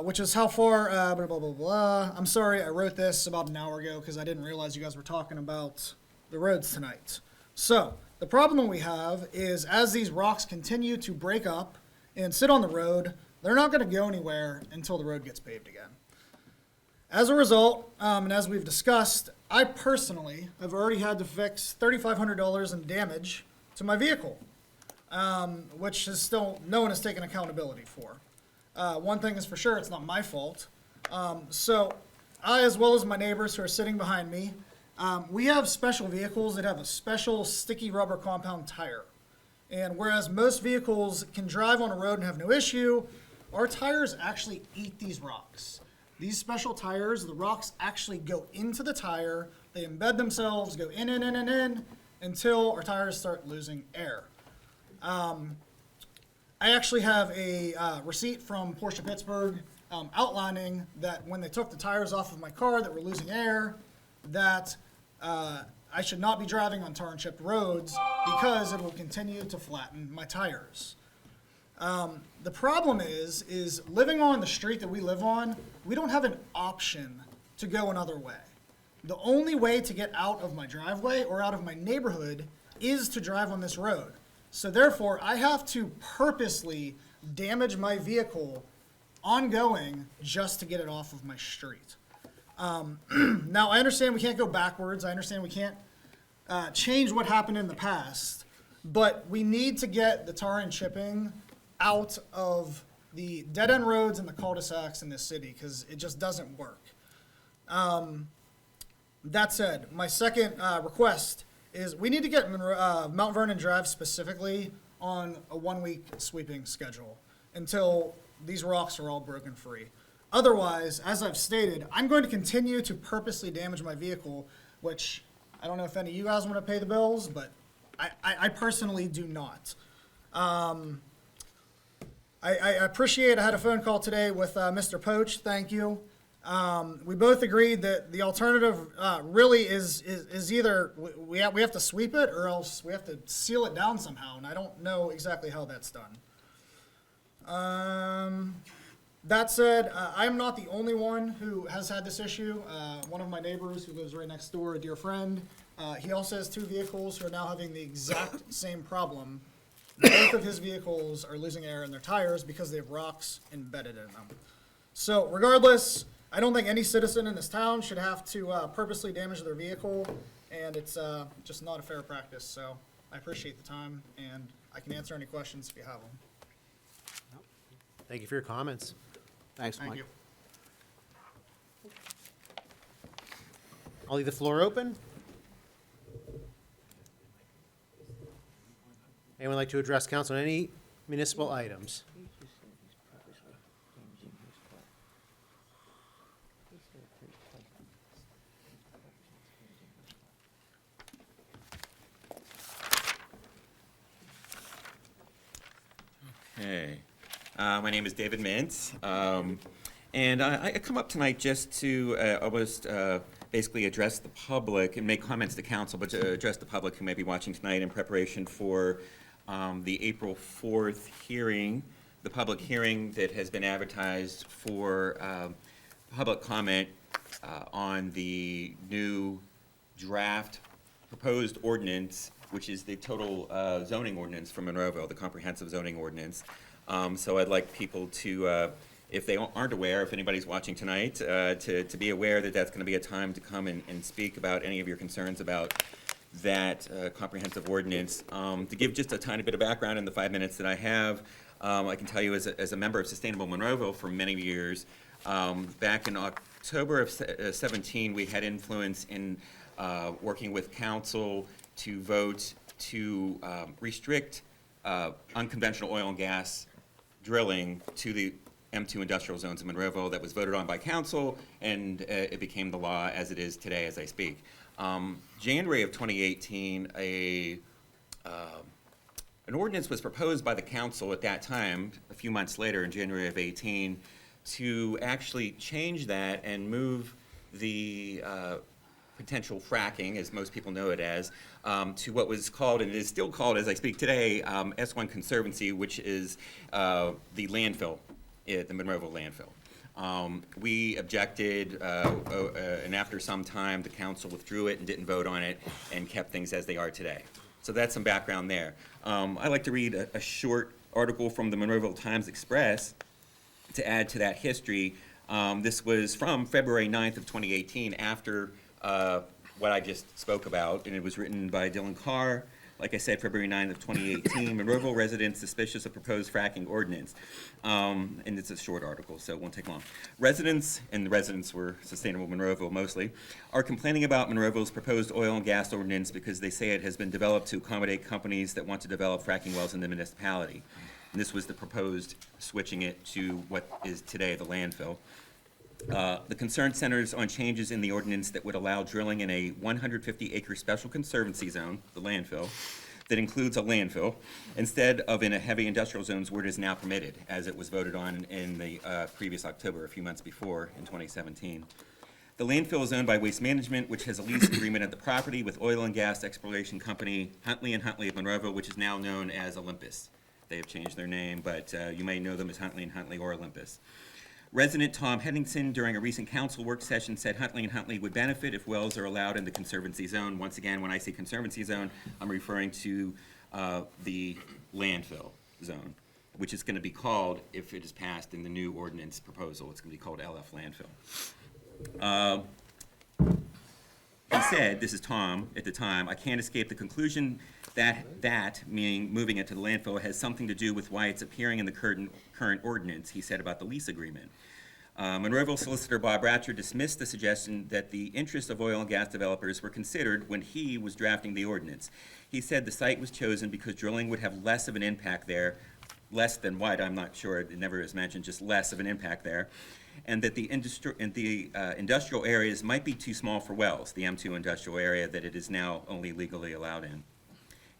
which is how far, blah, blah, blah, blah. I'm sorry, I wrote this about an hour ago because I didn't realize you guys were talking about the roads tonight. So the problem we have is as these rocks continue to break up and sit on the road, they're not going to go anywhere until the road gets paved again. As a result, and as we've discussed, I personally have already had to fix $3,500 in damage to my vehicle, which is still no one has taken accountability for. One thing is for sure, it's not my fault. So I, as well as my neighbors who are sitting behind me, we have special vehicles that have a special sticky rubber compound tire. And whereas most vehicles can drive on a road and have no issue, our tires actually eat these rocks. These special tires, the rocks actually go into the tire, they embed themselves, go in, until our tires start losing air. I actually have a receipt from Porsche Pittsburgh outlining that when they took the tires off of my car that were losing air, that I should not be driving on tar and chipped roads because it will continue to flatten my tires. The problem is living on the street that we live on, we don't have an option to go another way. The only way to get out of my driveway or out of my neighborhood is to drive on this road. So therefore, I have to purposely damage my vehicle ongoing just to get it off of my street. Now, I understand we can't go backwards. I understand we can't change what happened in the past, but we need to get the tar and chipping out of the dead-end roads and the cul-de-sacs in this city because it just doesn't work. That said, my second request is we need to get Mount Vernon Drive specifically on a 1-week sweeping schedule until these rocks are all broken free. Otherwise, as I've stated, I'm going to continue to purposely damage my vehicle, which I don't know if any of you guys want to pay the bills, but I personally do not. I appreciate, I had a phone call today with Mr. Poach, thank you. We both agreed that the alternative really is either we have to sweep it or else we have to seal it down somehow, and I don't know exactly how that's done. That said, I'm not the only one who has had this issue. One of my neighbors who lives right next door, a dear friend, he also has 2 vehicles who are now having the exact same problem. Both of his vehicles are losing air in their tires because they have rocks embedded in them. So regardless, I don't think any citizen in this town should have to purposely damage their vehicle, and it's just not a fair practice. So I appreciate the time, and I can answer any questions if you have them. Thank you for your comments. Thanks, Thank Mike. you. I'll leave the floor open. Anyone like to address council on any municipal items? Hey, my name is David Mintz, and I come up tonight just to almost basically address the public and make comments to council, but to address the public who may be watching tonight in preparation for the April 4th hearing, the public hearing that has been advertised for public comment on the new draft proposed ordinance, which is the total zoning ordinance from Monroeville, the comprehensive zoning ordinance. So I'd like people to, if they aren't aware, if anybody's watching tonight, to be aware that that's going to be a time to come and speak about any of your concerns about that comprehensive ordinance. To give just a tiny bit of background in the 5 minutes that I have, I can tell you as a member of Sustainable Monroeville for many years, back in October of 17, we had influence in working with council to vote to restrict unconventional oil and gas drilling to the M2 industrial zones in Monroeville. That was voted on by council, and it became the law as it is today as I speak. January of 2018, an ordinance was proposed by the council at that time, a few months later in January of 18, to actually change that and move the potential fracking, as most people know it as, to what was called, and it is still called as I speak today, S1 Conservancy, which is the landfill, the Monroeville landfill. We objected, and after some time, the council withdrew it and didn't vote on it and kept things as they are today. So that's some background there. I'd like to read a short article from the Monroeville Times-Express to add to that history. This was from February 9th of 2018, after what I just spoke about, and it was written by Dylan Carr. Like I said, February 9th of 2018, Monroeville residents suspicious of proposed fracking ordinance. And it's a short article, so it won't take long. Residents, and the residents were Sustainable Monroeville mostly, are complaining about Monroeville's proposed oil and gas ordinance because they say it has been developed to accommodate companies that want to develop fracking wells in the municipality. And this was the proposed switching it to what is today the landfill. The concern centers on changes in the ordinance that would allow drilling in a 150-acre special conservancy zone, the landfill, that includes a landfill, instead of in a heavy industrial zones where it is now permitted, as it was voted on in the previous October, a few months before, in 2017. The landfill is owned by Waste Management, which has a lease agreement at the property with oil and gas exploration company Huntley & Huntley of Monroeville, which is now known as Olympus. They have changed their name, but you may know them as Huntley & Huntley or Olympus. Resident Tom Henningsen, during a recent council work session, said Huntley & Huntley would benefit if wells are allowed in the conservancy zone. Once again, when I say conservancy zone, I'm referring to the landfill zone, which is going to be called, if it is passed in the new ordinance proposal, it's going to be called LF landfill. He said, this is Tom at the time, I can't escape the conclusion that, meaning moving it to the landfill, has something to do with why it's appearing in the current ordinance, he said about the lease agreement. Monroeville solicitor Bob Ratcher dismissed the suggestion that the interests of oil and gas developers were considered when he was drafting the ordinance. He said the site was chosen because drilling would have less of an impact there, less than what, I'm not sure, it never is mentioned, just less of an impact there, and that the industrial areas might be too small for wells, the M2 industrial area that it is now only legally allowed in.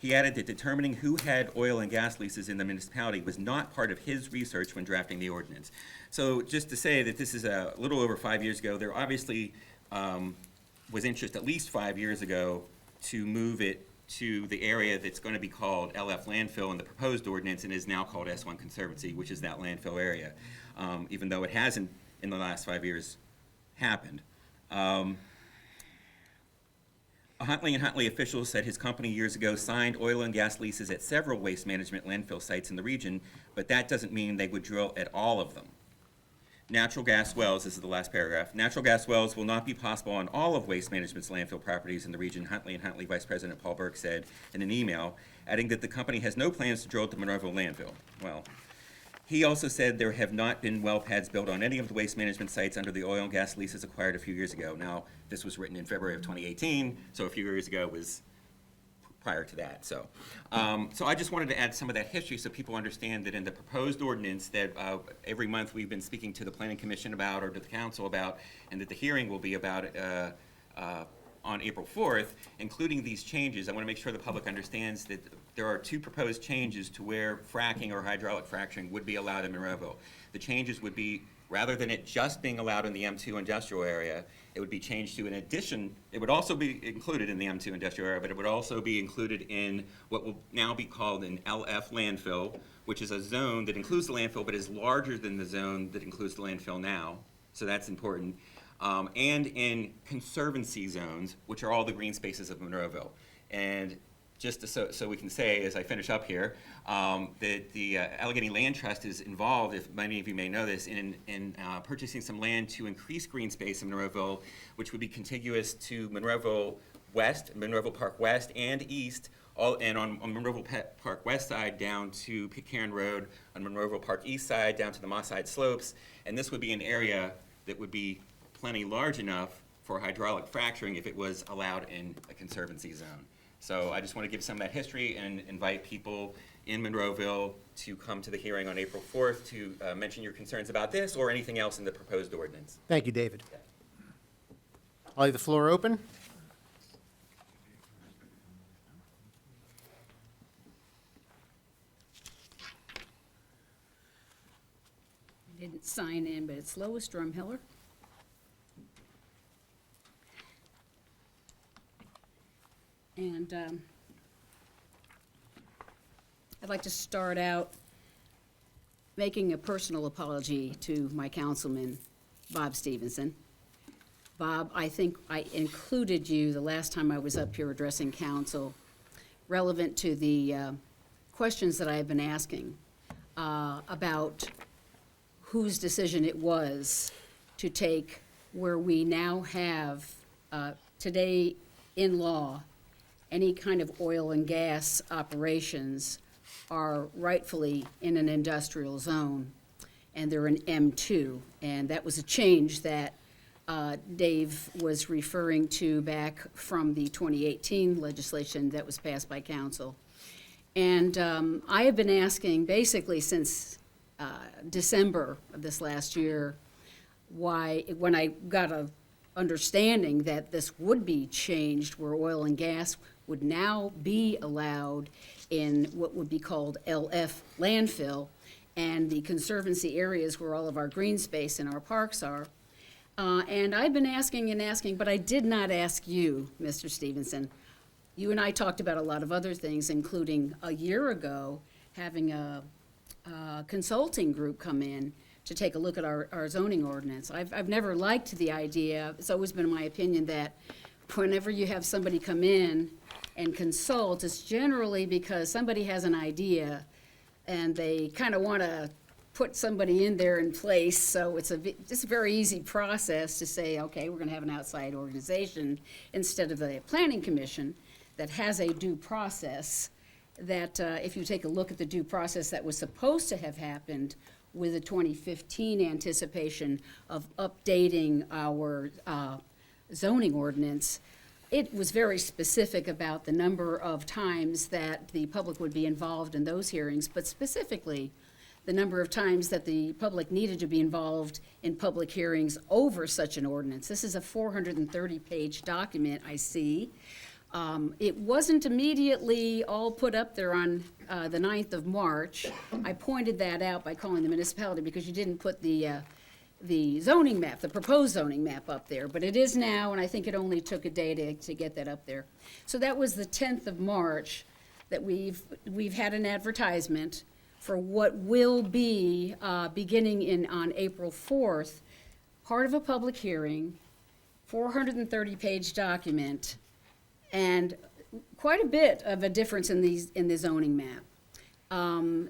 He added that determining who had oil and gas leases in the municipality was not part of his research when drafting the ordinance. So just to say that this is a little over 5 years ago, there obviously was interest at least 5 years ago to move it to the area that's going to be called LF landfill in the proposed ordinance and is now called S1 Conservancy, which is that landfill area, even though it hasn't in the last 5 years happened. A Huntley & Huntley official said his company years ago signed oil and gas leases at several waste management landfill sites in the region, but that doesn't mean they would drill at all of them. Natural gas wells, this is the last paragraph, natural gas wells will not be possible on all of Waste Management's landfill properties in the region, Huntley & Huntley Vice President Paul Burke said in an email, adding that the company has no plans to drill at the Monroeville landfill. Well, he also said there have not been well pads built on any of the waste management sites under the oil and gas leases acquired a few years ago. Now, this was written in February of 2018, so a few years ago was prior to that. So I just wanted to add some of that history so people understand that in the proposed ordinance that every month we've been speaking to the Planning Commission about or to the council about, and that the hearing will be about on April 4th, including these changes. I want to make sure the public understands that there are two proposed changes to where fracking or hydraulic fracturing would be allowed in Monroeville. The changes would be, rather than it just being allowed in the M2 industrial area, it would be changed to, in addition, it would also be included in the M2 industrial area, but it would also be included in what will now be called an LF landfill, which is a zone that includes the landfill but is larger than the zone that includes the landfill now. So that's important. And in conservancy zones, which are all the green spaces of Monroeville. And just so we can say, as I finish up here, that the Allegheny Land Trust is involved, if many of you may know this, in purchasing some land to increase green space in Monroeville, which would be contiguous to Monroeville West, Monroeville Park West and East, and on Monroeville Park West side down to Pitcairn Road, on Monroeville Park East side down to the Moss Side Slopes. And this would be an area that would be plenty large enough for hydraulic fracturing if it was allowed in a conservancy zone. So I just want to give some of that history and invite people in Monroeville to come to the hearing on April 4th to mention your concerns about this or anything else in the proposed ordinance. Thank you, David. I'll leave the floor open. sign in, but it's Lois Drumhiller. And I'd like to start out making a personal apology to my councilman, Bob Stevenson. Bob, I think I included you the last time I was up here addressing council relevant to the questions that I have been asking about whose decision it was to take where we now have today in law, any kind of oil and gas operations are rightfully in an industrial zone, and they're in M2. And that was a change that Dave was referring to back from the 2018 legislation that was passed by council. And I have been asking basically since December of this last year, why, when I got a understanding that this would be changed where oil and gas would now be allowed in what would be called LF landfill and the conservancy areas where all of our green space and our parks are. And I've been asking and asking, but I did not ask you, Mr. Stevenson. You and I talked about a lot of other things, including a year ago having a consulting group come in to take a look at our zoning ordinance. I've never liked the idea, it's always been my opinion that whenever you have somebody come in and consult, it's generally because somebody has an idea and they kind of want to put somebody in there in place, so it's a very easy process to say, okay, we're going to have an outside organization instead of the planning commission that has a due process that if you take a look at the due process that was supposed to have happened with the 2015 anticipation of updating our zoning ordinance, it was very specific about the number of times that the public would be involved in those hearings, but specifically the number of times that the public needed to be involved in public hearings over such an ordinance. This is a 430-page document, I see. It wasn't immediately all put up there on the 9th of March. I pointed that out by calling the municipality because you didn't put the zoning map, the proposed zoning map up there, but it is now, and I think it only took a day to get that up there. So that was the 10th of March that we've had an advertisement for what will be, beginning on April 4th, part of a public hearing, 430-page document, and quite a bit of a difference in the zoning map.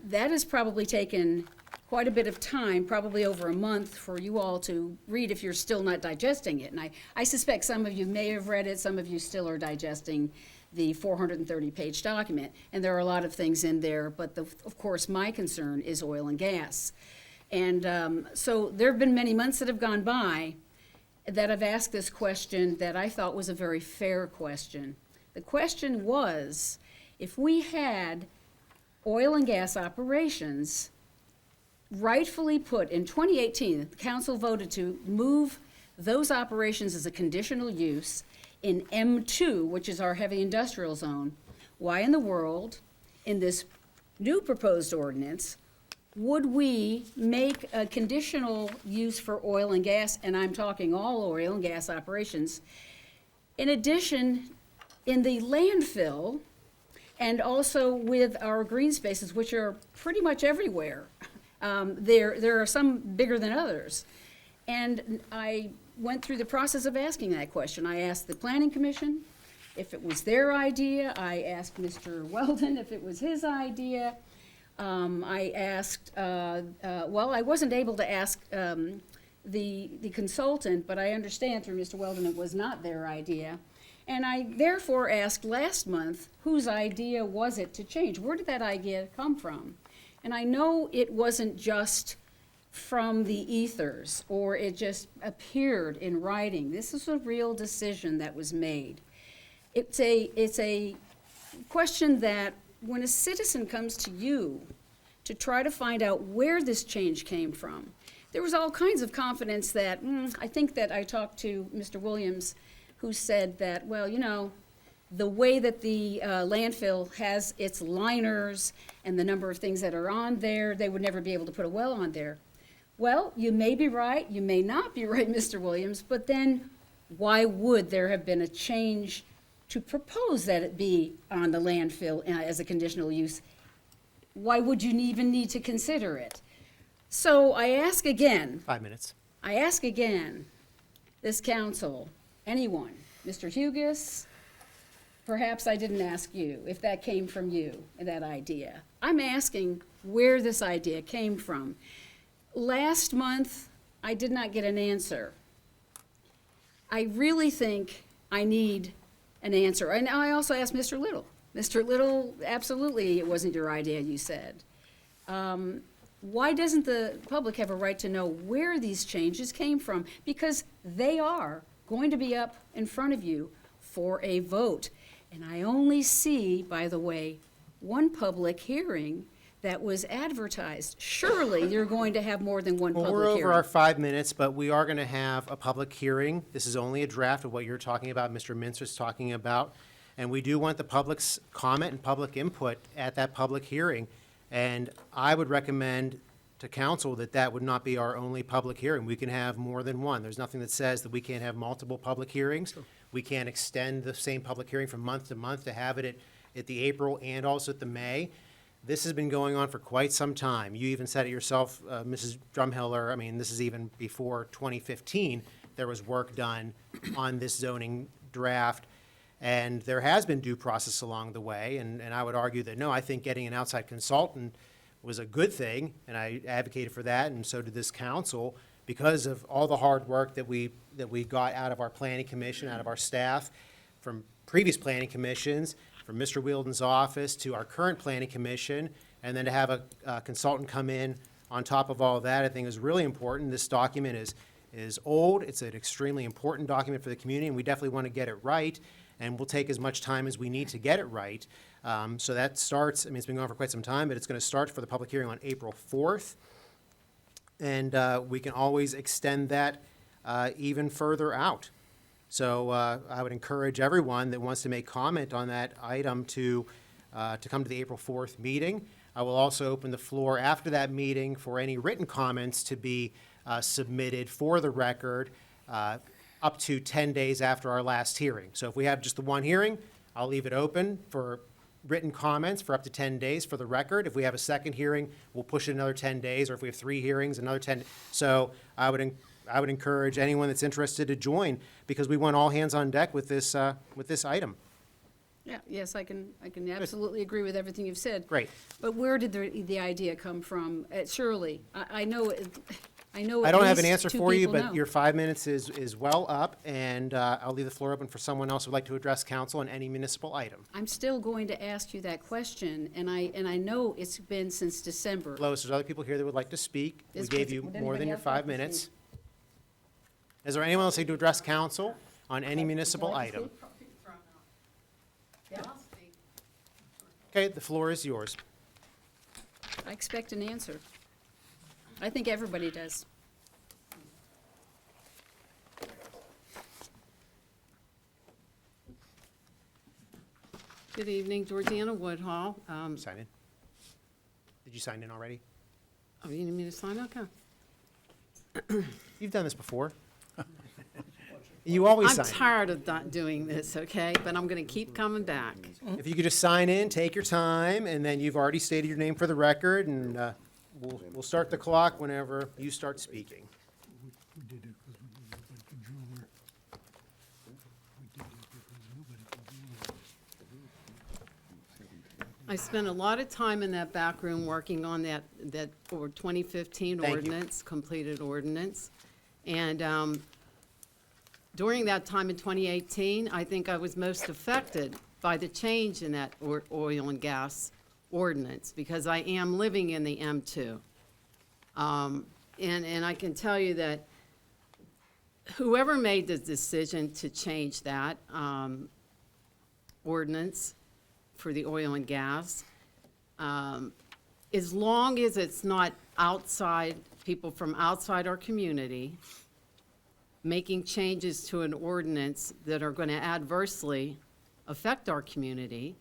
That has probably taken quite a bit of time, probably over a month, for you all to read if you're still not digesting it. And I suspect some of you may have read it, some of you still are digesting the 430-page document. And there are a lot of things in there, but of course my concern is oil and gas. And so there have been many months that have gone by that I've asked this question that I thought was a very fair question. The question was, if we had oil and gas operations rightfully put in 2018, the council voted to move those operations as a conditional use in M2, which is our heavy industrial zone, why in the world, in this new proposed ordinance, would we make a conditional use for oil and gas, and I'm talking all oil and gas operations, in addition, in the landfill, and also with our green spaces, which are pretty much everywhere. There are some bigger than others. And I went through the process of asking that question. I asked the Planning Commission if it was their idea. I asked Mr. Weldon if it was his idea. I asked, well, I wasn't able to ask the consultant, but I understand through Mr. Weldon it was not their idea. And I therefore asked last month, whose idea was it to change? Where did that idea come from? And I know it wasn't just from the ethers, or it just appeared in writing. This is a real decision that was made. It's a question that when a citizen comes to you to try to find out where this change came from, there was all kinds of confidence that, I think that I talked to Mr. Williams, who said that, well, you know, the way that the landfill has its liners and the number of things that are on there, they would never be able to put a well on there. Well, you may be right, you may not be right, Mr. Williams, but then why would there have been a change to propose that it be on the landfill as a conditional use? Why would you even need to consider it? So I ask again, 5 minutes. I ask again, this council, anyone, Mr. Hugus, perhaps I didn't ask you, if that came from you, that idea. I'm asking where this idea came from. Last month, I did not get an answer. I really think I need an answer. And I also asked Mr. Little. Mr. Little, absolutely, it wasn't your idea, you said. Why doesn't the public have a right to know where these changes came from? Because they are going to be up in front of you for a vote. And I only see, by the way, one public hearing that was advertised. Surely you're going to have more than one Well, public we're hearing. over our 5 minutes, but we are going to have a public hearing. This is only a draft of what you're talking about, Mr. Minster's talking about. And we do want the public's comment and public input at that public hearing. And I would recommend to council that that would not be our only public hearing. We can have more than one. There's nothing that says that we can't have multiple public hearings. We can't extend the same public hearing from month to month to have it at the April and also at the May. This has been going on for quite some time. You even said it yourself, Mrs. Drumheller, I mean, this is even before 2015, there was work done on this zoning draft. And there has been due process along the way, and I would argue that, no, I think getting an outside consultant was a good thing, and I advocated for that, and so did this council, because of all the hard work that we got out of our planning commission, out of our staff, from previous planning commissions, from Mr. Wielden's office to our current planning commission, and then to have a consultant come in on top of all of that, I think is really important. This document is old, it's an extremely important document for the community, and we definitely want to get it right. And we'll take as much time as we need to get it right. So that starts, I mean, it's been going on for quite some time, but it's going to start for the public hearing on April 4th. And we can always extend that even further out. So I would encourage everyone that wants to make comment on that item to come to the April 4th meeting. I will also open the floor after that meeting for any written comments to be submitted for the record up to 10 days after our last hearing. So if we have just the one hearing, I'll leave it open for written comments for up to 10 days for the record. If we have a second hearing, we'll push it another 10 days, or if we have 3 hearings, another 10. So I would encourage anyone that's interested to join, because we want all hands on deck with this item. Yeah, yes, I can absolutely agree with everything you've said. Great. But where did the idea come from? Surely, I know I don't have an at least answer 2 for you, people but know. your 5 minutes is well up, and I'll leave the floor open for someone else who'd like to address council on any municipal item. I'm still going to ask you that question, and I know it's been since December. Lois, there's other people here that would like to speak. We gave you Would more than anybody your else like 5 to minutes. speak? Is there anyone else who'd like to address council on any municipal item? Okay, the floor is yours. I expect an answer. I think everybody does. Good evening, Georgiana Woodhall. Sign in. Did you sign in already? Oh, you need me to sign? Okay. You've done this before. You always I'm sign. tired of not doing this, okay? But I'm going to keep coming back. If you could just sign in, take your time, and then you've already stated your name for the record, and we'll start the clock whenever you start speaking. We did it because we did it like the jeweler. We did it because nobody could do it. I spent a lot of time in that back room working on that for 2015 Thank you. ordinance, completed ordinance. And during that time in 2018, I think I was most affected by the change in that oil and gas ordinance, because I am living in the M2. And I can tell you that whoever made the decision to change that ordinance for the oil and gas, as long as it's not outside, people from outside our community making changes to an ordinance that are going to adversely affect our community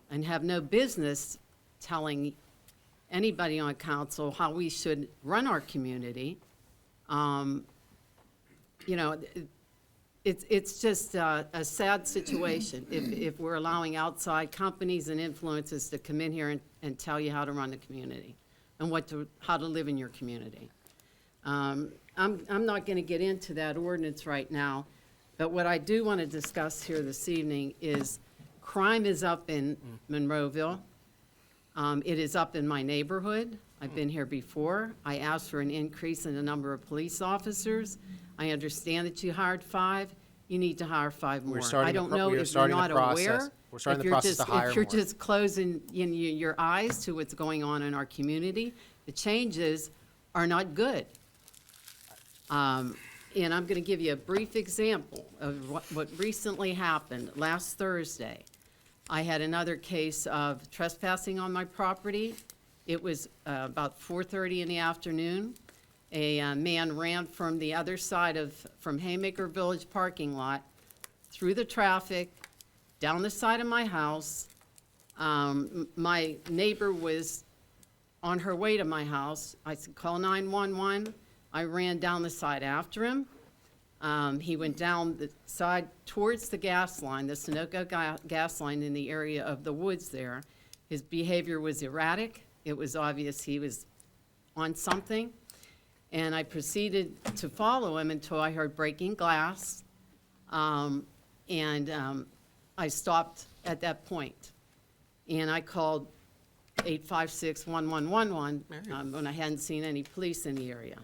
and have no business telling anybody on council how we should run our community, You know, it's just a sad situation if we're allowing outside companies and influences to come in here and tell you how to run the community and how to live in your community. I'm not going to get into that ordinance right now, but what I do want to discuss here this evening is crime is up in Monroeville. It is up in my neighborhood. I've been here before. I asked for an increase in the number of police officers. I understand that you hired 5. You need to hire 5 more. I don't know if you're not aware. We're starting if the you're process to just- hire If you're more. just closing your eyes to what's going on in our community, the changes are not good. And I'm going to give you a brief example of what recently happened. Last Thursday, I had another case of trespassing on my property. It was about 4:30 in the afternoon. A man ran from the other side from Haymaker Village parking lot, through the traffic, down the side of my house. My neighbor was on her way to my house. I said, call 911. I ran down the side after him. He went down the side towards the gas line, the Sunoco gas line in the area of the woods there. His behavior was erratic. It was obvious he was on something. And I proceeded to follow him until I heard breaking glass. I stopped at that point. And I called 856-1111 when I hadn't seen any police in the area.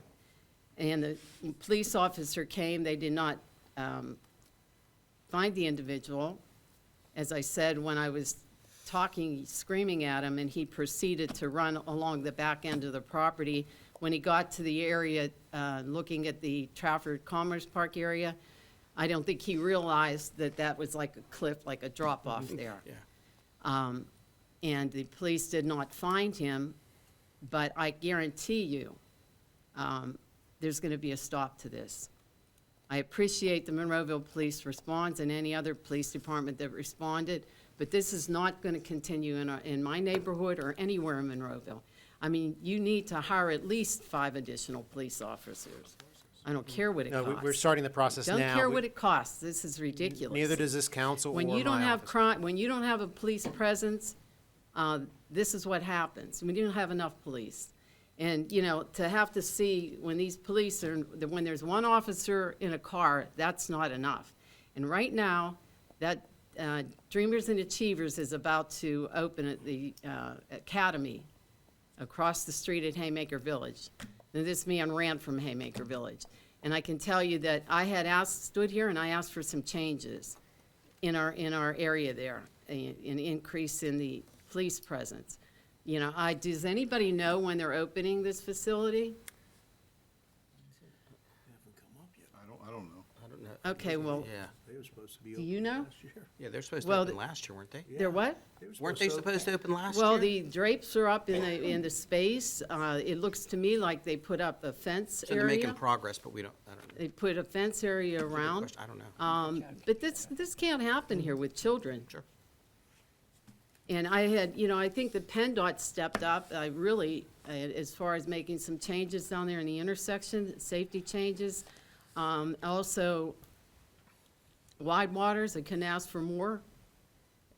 And the police officer came. They did not find the individual. As I said, when I was talking, screaming at him, and he proceeded to run along the back end of the property. When he got to the area, looking at the Trafford Commerce Park area, I don't think he realized that that was like a cliff, like a drop-off there. And the police did not find him, but I guarantee you, there's going to be a stop to this. I appreciate the Monroeville Police response and any other police department that responded, but this is not going to continue in my neighborhood or anywhere in Monroeville. I mean, you need to hire at least 5 additional police officers. I don't care what it No, costs. we're starting the process now. Don't care what it costs. This is ridiculous. Neither does this council or When you don't my have office. crime, when you don't have a police presence, this is what happens. When you don't have enough police. And, you know, to have to see when these police when there's one officer in a car, that's not enough. And right now, that Dreamers and Achievers is about to open at the academy across the street at Haymaker Village. And this man ran from Haymaker Village. And I can tell you that I had stood here and I asked for some changes in our area there, an increase in the police presence. You know, does anybody know when they're opening this facility? I don't know. I don't know. Okay, well, Yeah, They were supposed to be do you know? yeah, they're supposed to Well, open last year, weren't they? They're what? Weren't they supposed to open last year? Well, the drapes are up in the space. It looks to me like they put up a fence So they're making area. progress, but I don't know. They put a fence area around. I don't know. But this can't happen here with children. Sure. And I had, you know, I think the PennDOT stepped up, I really, as far as making some changes down there in the intersection, safety changes. Also, Wide Waters, I couldn't ask for more,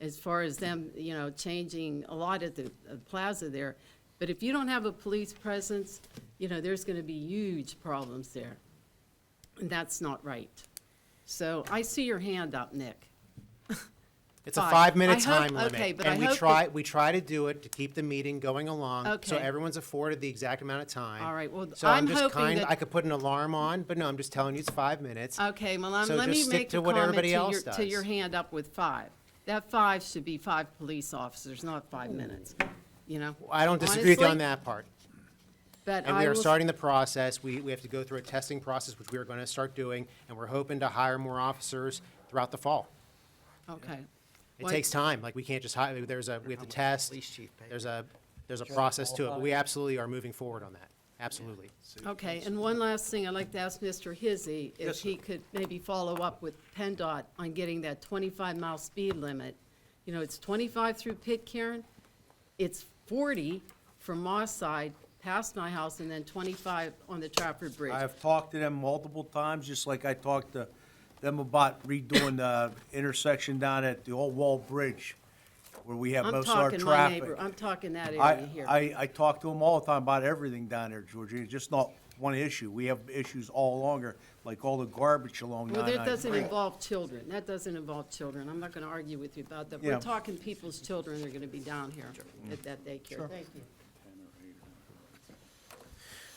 as far as them, you know, changing a lot at the plaza there. But if you don't have a police presence, you know, there's gonna be huge problems there. And that's not right. So I see your hand up, Nick. It's a 5. 5-minute I time hope- limit. okay, but And I we hope try, that- we try to do it to keep the meeting going along. So Okay. everyone's afforded the exact amount of time. All right, well, So I'm I'm just hoping that- I could put an alarm on, but no, I'm just telling you it's 5 minutes. Okay, well, So let me just stick make to a what comment everybody else to your does. hand up with 5. That 5 should be 5 police officers, not 5 minutes, you know? I don't disagree with you on Honestly, that part. But And I we are will- starting the process. We have to go through a testing process, which we are going to start doing, and we're hoping to hire more officers throughout the fall. Okay. It Well, takes time, like, we can't just hire, we have to test, Police chief paid. there's a process to it, but we absolutely are moving forward on that, absolutely. Okay, and one last thing, I'd like to ask Mr. Hizzy if he could maybe follow up with PennDOT on getting that 25-mile speed limit. You know, it's 25 through Pitcairn, it's 40 from Moss Side past my house and then 25 on the Trafford Bridge. I've talked to them multiple times, just like I talked to them about redoing the intersection down at the Old Wall Bridge, where we have I'm most of our talking traffic. my neighbor, I'm talking that I, area here. I talk to them all the time about everything down there, Georgie. It's just not one issue. We have issues all along, like all the garbage along Well, that 993. doesn't involve children. That doesn't involve children. I'm not going to argue with you about that. Yeah. We're talking people's children are going to be down here at that daycare. Thank you.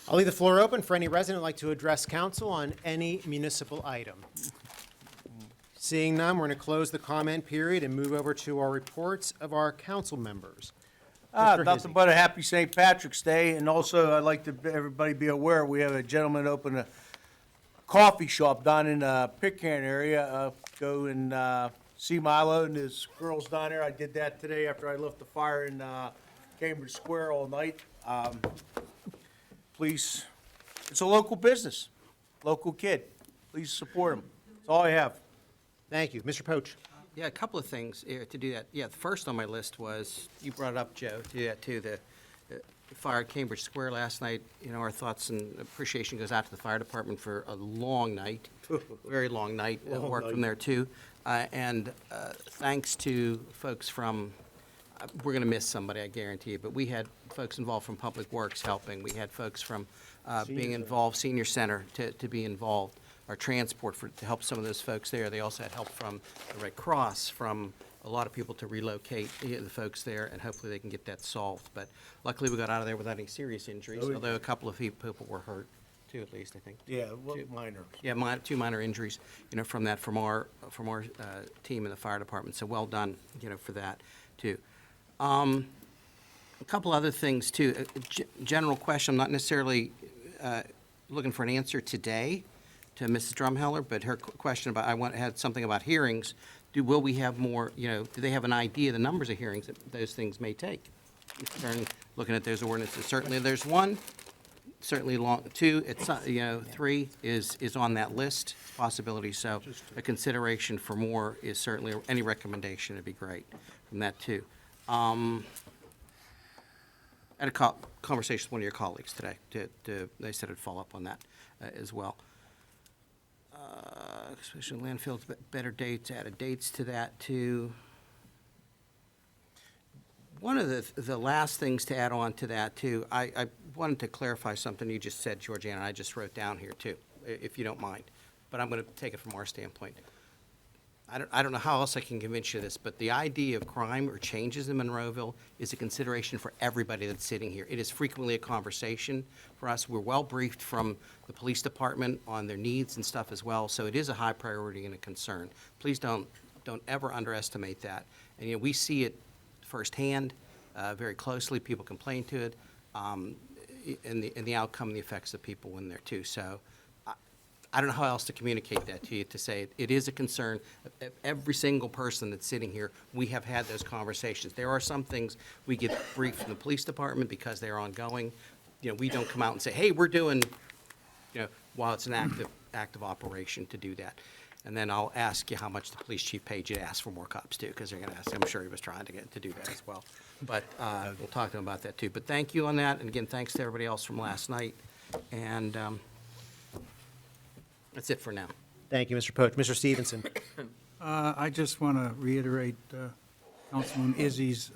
I'll leave the floor open for any resident who'd like to address council on any municipal item. Seeing none, we're going to close the comment period and move over to our reports of our council members. Mr. Nothing Hizzy. but a happy St. Patrick's Day, and also I'd like to, everybody be aware, we have a gentleman open a coffee shop down in Pitcairn area. Go and see Milo and his girls down there. I did that today after I left the fire in Cambridge Square all night. Please, it's a local business, local kid. Please support him. That's all I have. Thank you. Mr. Poach. Yeah, a couple of things to do that. Yeah, the first on my list was, you brought it up, Joe, to do that too, the fire at Cambridge Square last night. You know, our thoughts and appreciation goes out to the fire department for a long night, very long night, work from there too. And thanks to folks from, we're going to miss somebody, I guarantee you, but we had folks involved from Public Works helping. We had folks from being involved, Senior Center to be involved. Our transport to help some of those folks there. They also had help from the Red Cross, from a lot of people to relocate the folks there, and hopefully they can get that solved. But luckily, we got out of there without any serious injuries, although a couple of people were hurt, two at least, I think. Yeah, well, minor. Yeah, two minor injuries, you know, from that, from our team in the fire department. So well done, you know, for that, too. A couple other things, too. General question, I'm not necessarily looking for an answer today to Mrs. Drumheller, but her question about, had something about hearings. Will we have more, you know, do they have an idea of the numbers of hearings that those things may take? Looking at those ordinances, certainly there's one, certainly two, it's, you know, three is on that list, possibility, so a consideration for more is certainly, any recommendation would be great from that too. I had a conversation with one of your colleagues today, they said I'd follow up on that as well. Especially landfills, better dates, added dates to that too. One of the last things to add on to that too, I wanted to clarify something you just said, Georgiana, I just wrote down here too, if you don't mind. But I'm going to take it from our standpoint. I don't know how else I can convince you of this, but the idea of crime or changes in Monroeville is a consideration for everybody that's sitting here. It is frequently a conversation for us. We're well briefed from the police department on their needs and stuff as well, so it is a high priority and a concern. Please don't ever underestimate that. And, you know, we see it firsthand, very closely. People complain to it, and the outcome and the effects of people in there too. So I don't know how else to communicate that to you, to say it is a concern. Every single person that's sitting here, we have had those conversations. There are some things we get briefed from the police department because they're ongoing. You know, we don't come out and say, hey, we're doing, you know, while it's an active operation to do that. And then I'll ask you how much the police chief paid you to ask for more cops too, because they're going to ask. I'm sure he was trying to do that as well. But we'll talk to him about that too. But thank you on that. And again, thanks to everybody else from last night. And that's it for now. Thank you, Mr. Poach. Mr. Stevenson. I just want to reiterate Councilman Izzy's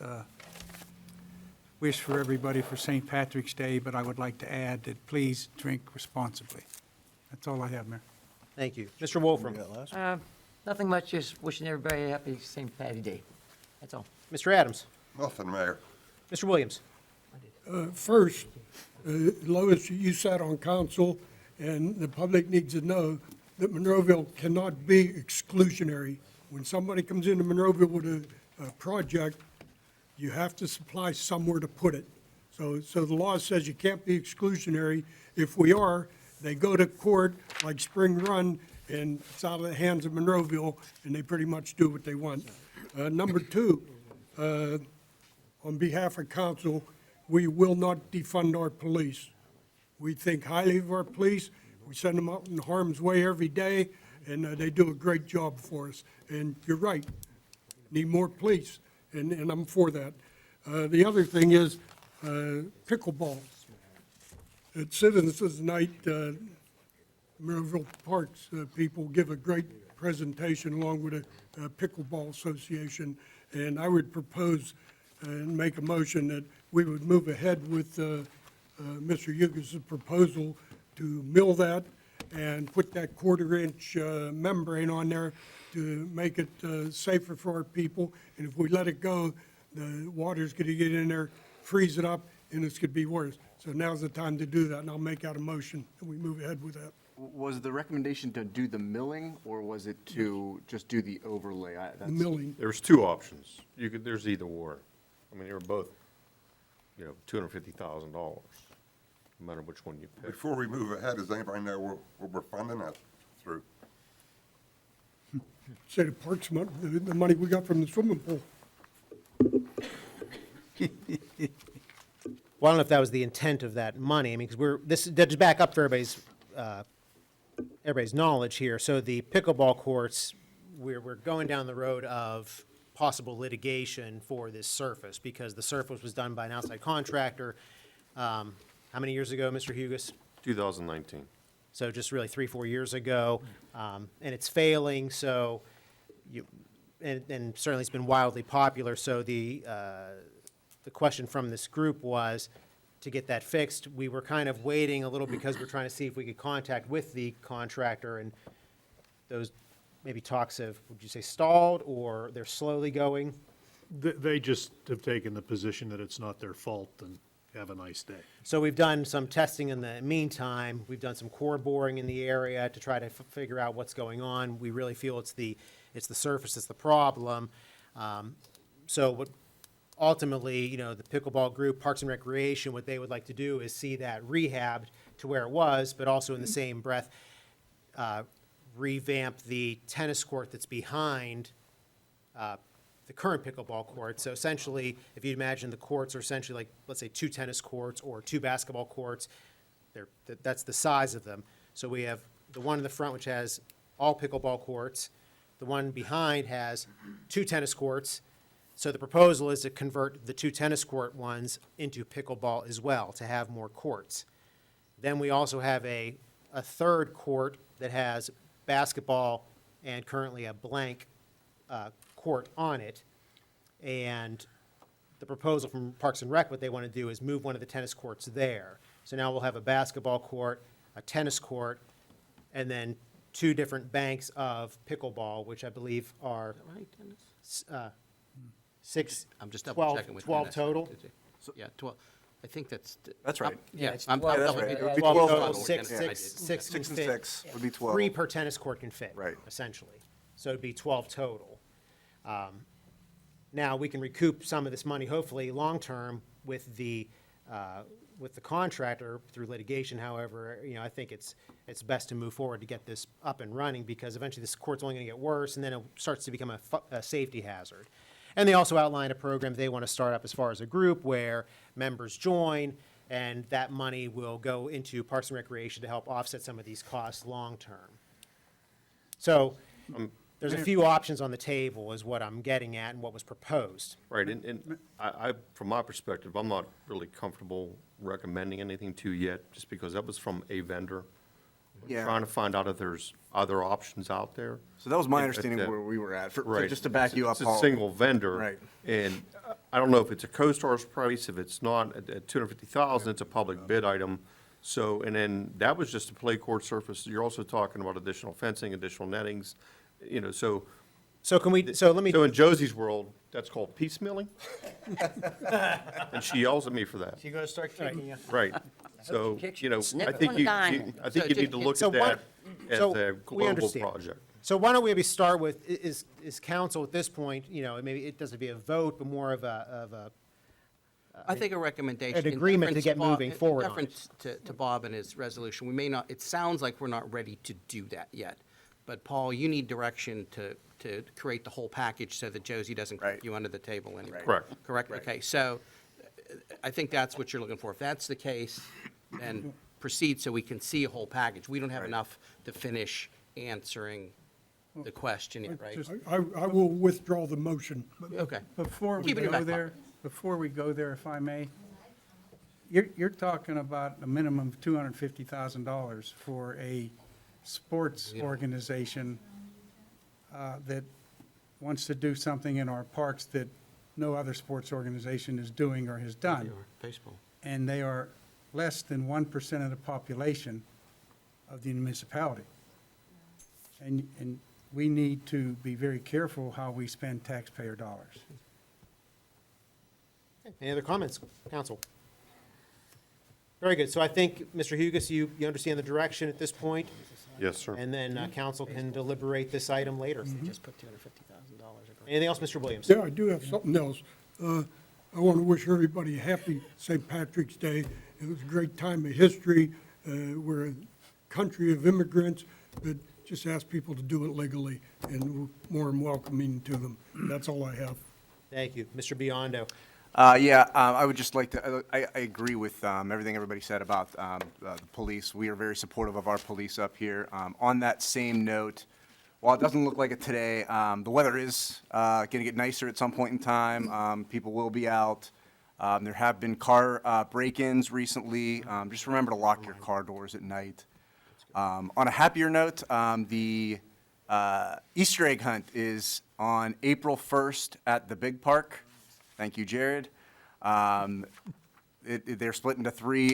wish for everybody for St. Patrick's Day, but I would like to add that please drink responsibly. That's all I have, Mayor. Thank you. Mr. Wolfram. Nothing much, just wishing everybody a happy St. Patty Day. That's all. Mr. Adams. Nothing, Mayor. Mr. Williams. First, Lois, you sat on council, and the public needs to know that Monroeville cannot be exclusionary. When somebody comes into Monroeville with a project, you have to supply somewhere to put it. So the law says you can't be exclusionary. If we are, they go to court like Spring Run, and it's out of the hands of Monroeville, and they pretty much do what they want. Number two, on behalf of council, we will not defund our police. We think highly of our police. We send them out in harm's way every day, and they do a great job for us. And you're right, need more police, and I'm for that. The other thing is pickleball. at Citizens Night, Monroeville Parks people give a great presentation along with a pickleball association. And I would propose and make a motion that we would move ahead with Mr. Hugus' proposal to mill that and put that quarter-inch membrane on there to make it safer for our people. And if we let it go, the water's going to get in there, freeze it up, and it's going to be worse. So now's the time to do that, and I'll make out a motion, and we move ahead with that. Was the recommendation to do the milling, or was it to just do the overlay? The milling. There's two options. There's either or. I mean, they were both, $250,000, no matter which one you pick. Before we move ahead, does anybody know where we're funding that through? Say the parks, the money we got from the swimming pool. Well, I don't know if that was the intent of that money. I mean, because to back up for everybody's knowledge here. So the pickleball courts, we're going down the road of possible litigation for this surface because the surface was done by an outside contractor. How many years ago, Mr. Hugus? 2019. So just really 3-4 years ago, and it's failing. So and certainly it's been wildly popular. So the question from this group was to get that fixed. We were kind of waiting a little because we're trying to see if we could contact with the contractor, and those maybe talks have, would you say, stalled, or they're slowly going? They just have taken the position that it's not their fault and have a nice day. So we've done some testing in the meantime. We've done some core boring in the area to try to figure out what's going on. We really feel it's the surface that's the problem. So what ultimately, the pickleball group, Parks and Recreation, what they would like to do is see that rehabbed to where it was, but also in the same breath, revamp the tennis court that's behind the current pickleball court. So essentially, if you imagine the courts are essentially like, let's say, 2 tennis courts or 2 basketball courts, that's the size of them. So we have the one in the front, which has all pickleball courts. The one behind has 2 tennis courts. So the proposal is to convert the 2 tennis court ones into pickleball as well, to have more courts. Then we also have a third court that has basketball and currently a blank court on it. And the proposal from Parks and Rec, what they want to do is move one of the tennis courts there. So now we'll have a basketball court, a tennis court, and then 2 different banks of pickleball, which I believe are six, I'm just double checking with 12 Dennis. total. Yeah, 12. I think that's. That's right. Yeah, it's I'm 12. double- That's right. It would be 12 12 total, total. six Yeah. can 6 and fit. 6 would be 12. 3 per tennis court can fit. Right. Essentially. So it'd be 12 total. Now, we can recoup some of this money, hopefully, long-term with the contractor through litigation. However, I think it's best to move forward to get this up and running because eventually this court's only going to get worse, and then it starts to become a safety hazard. And they also outline a program they want to start up as far as a group where members join, and that money will go into Parks and Recreation to help offset some of these costs long-term. So there's a few options on the table is what I'm getting at and what was proposed. Right, and I, from my perspective, I'm not really comfortable recommending anything to you yet, just because that was from a vendor. Yeah. Trying to find out if there's other options out there. So that was my If understanding that- where we were at. Right. Just to back you up, It's a Paul. single vendor. Right. And I don't know if it's a CoStar's price, if it's not, at $250,000, it's a public bid item. So, and then that was just a play court surface. You're also talking about additional fencing, additional nettings, so. So let me. So in Josie's world, that's called piecemealing. And she yells at me for that. She's gonna start kicking you. Right. So, Kicks you. I Snip think on you, dime. I think you need to look So at why- that as so a we global understand. project. So why don't we maybe start with, is council at this point, maybe it doesn't be a vote, but more of a I think a recommendation. an in agreement to deference get Bob- moving forward In on it. deference to Bob and his resolution, we may not, it sounds like we're not ready to do that yet. But Paul, you need direction to create the whole package so that Josie doesn't Right. kick you under the table anymore. Correct. Correct? Okay, so I think that's what you're looking for. If that's the case, then proceed so we can see a whole package. We don't have enough to finish answering the question yet, right? I will withdraw the motion. Okay. Before we Keep it in go back there, if I may, you're talking about a minimum of $250,000 for a sports organization that wants to do something in our parks that no other sports organization is doing or has done. Baseball. And they are less than 1% of the population of the municipality. And we need to be very careful how we spend taxpayer dollars. Any other comments, council? Very good. So I think, Mr. Hugus, you understand the direction at this point, Yes, sir. and then council can deliberate this item later. Just put $250,000. Anything else, Mr. Williams? Yeah, I do have something else. I want to wish everybody a happy St. Patrick's Day. It was a great time of history. We're a country of immigrants, but just ask people to do it legally, and we're more than welcoming to them. That's all I have. Thank you. Mr. Biondo? I would just like to, I agree with everything everybody said about the police. We are very supportive of our police up here. On that same note, while it doesn't look like it today, the weather is going to get nicer at some point in time. People will be out. There have been car break-ins recently. Just remember to lock your car doors at night. On a happier note, the Easter egg hunt is on April 1st at the Big Park. Thank you, Jared. They're split into three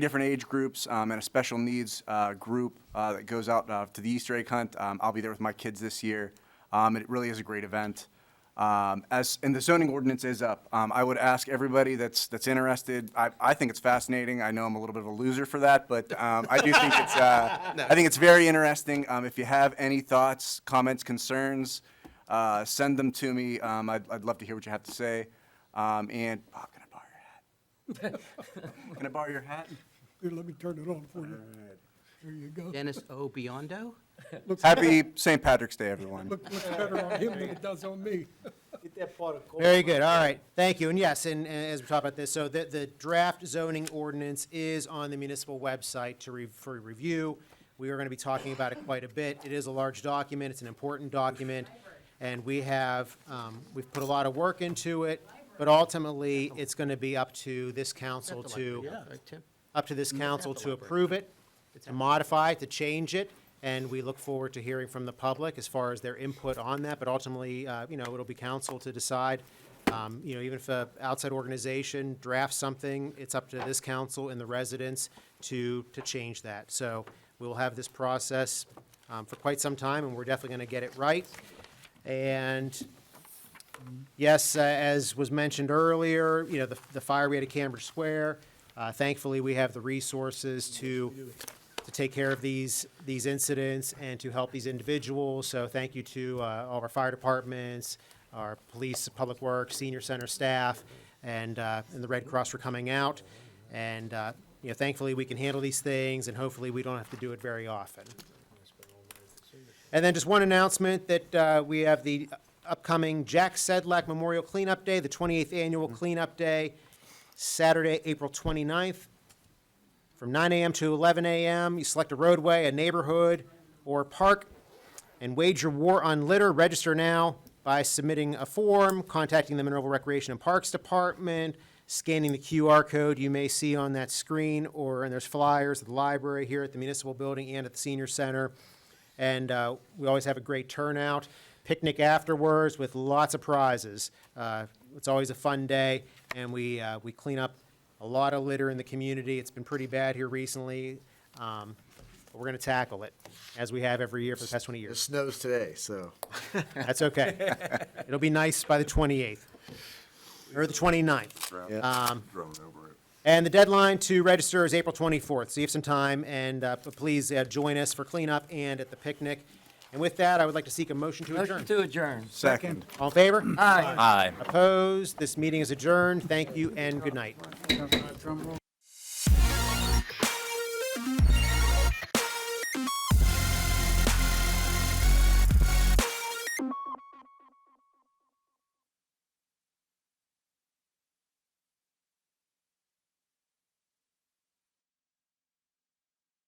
different age groups and a special needs group that goes out to the Easter egg hunt. I'll be there with my kids this year. It really is a great event. And the zoning ordinance is up. I would ask everybody that's interested. I think it's fascinating. I know I'm a little bit of a loser for that, but I do think it's I think it's very interesting. If you have any thoughts, comments, concerns, send them to me. I'd love to hear what you have to say. And can I borrow your hat? Can I borrow your hat? Here, let me turn it on for you. There you go. Dennis O. Biondo? Happy St. Patrick's Day, everyone. Looks better on him than it does on me. Very good, all right, thank you. And yes, and as we talk about this, so the draft zoning ordinance is on the municipal website for review. We are going to be talking about it quite a bit. It is a large document, it's an important document, and we've put a lot of work into it, but ultimately, it's going to be up to this council to approve it, to modify it, to change it. And we look forward to hearing from the public as far as their input on that, but ultimately, it'll be council to decide. Even if an outside organization drafts something, it's up to this council and the residents to change that. So we'll have this process for quite some time, and we're definitely going to get it right. And yes, as was mentioned earlier, the fire we had at Cambridge Square, thankfully, we have the resources to take care of these incidents and to help these individuals. So thank you to all of our fire departments, our police, public works, senior center staff, and the Red Cross for coming out. And thankfully, we can handle these things, and hopefully, we don't have to do it very often. And then just one announcement that we have the upcoming Jack Sedlak Memorial Cleanup Day, the 28th Annual Cleanup Day, Saturday, April 29th. From 9 a.m. to 11 a.m., you select a roadway, a neighborhood, or park, and wage your war on litter. Register now by submitting a form, contacting the Monroeville Recreation and Parks Department, scanning the QR code you may see on that screen, and there's flyers at the library here at the Municipal Building and at the Senior Center. And we always have a great turnout. Picnic afterwards with lots of prizes. It's always a fun day, and we clean up a lot of litter in the community. It's been pretty bad here recently, but we're going to tackle it, as we have every year for the past 20 It years. snows today, so. That's okay. It'll be nice by the 28th, or the 29th. Drone over it. And the deadline to register is April 24th, so you have some time, and please join us for cleanup and at the picnic. And with that, I would like to seek a motion to adjourn. Motion to adjourn. Second. All in favor? Aye. Aye. Opposed? This meeting is adjourned. Thank you and good night. Drum roll.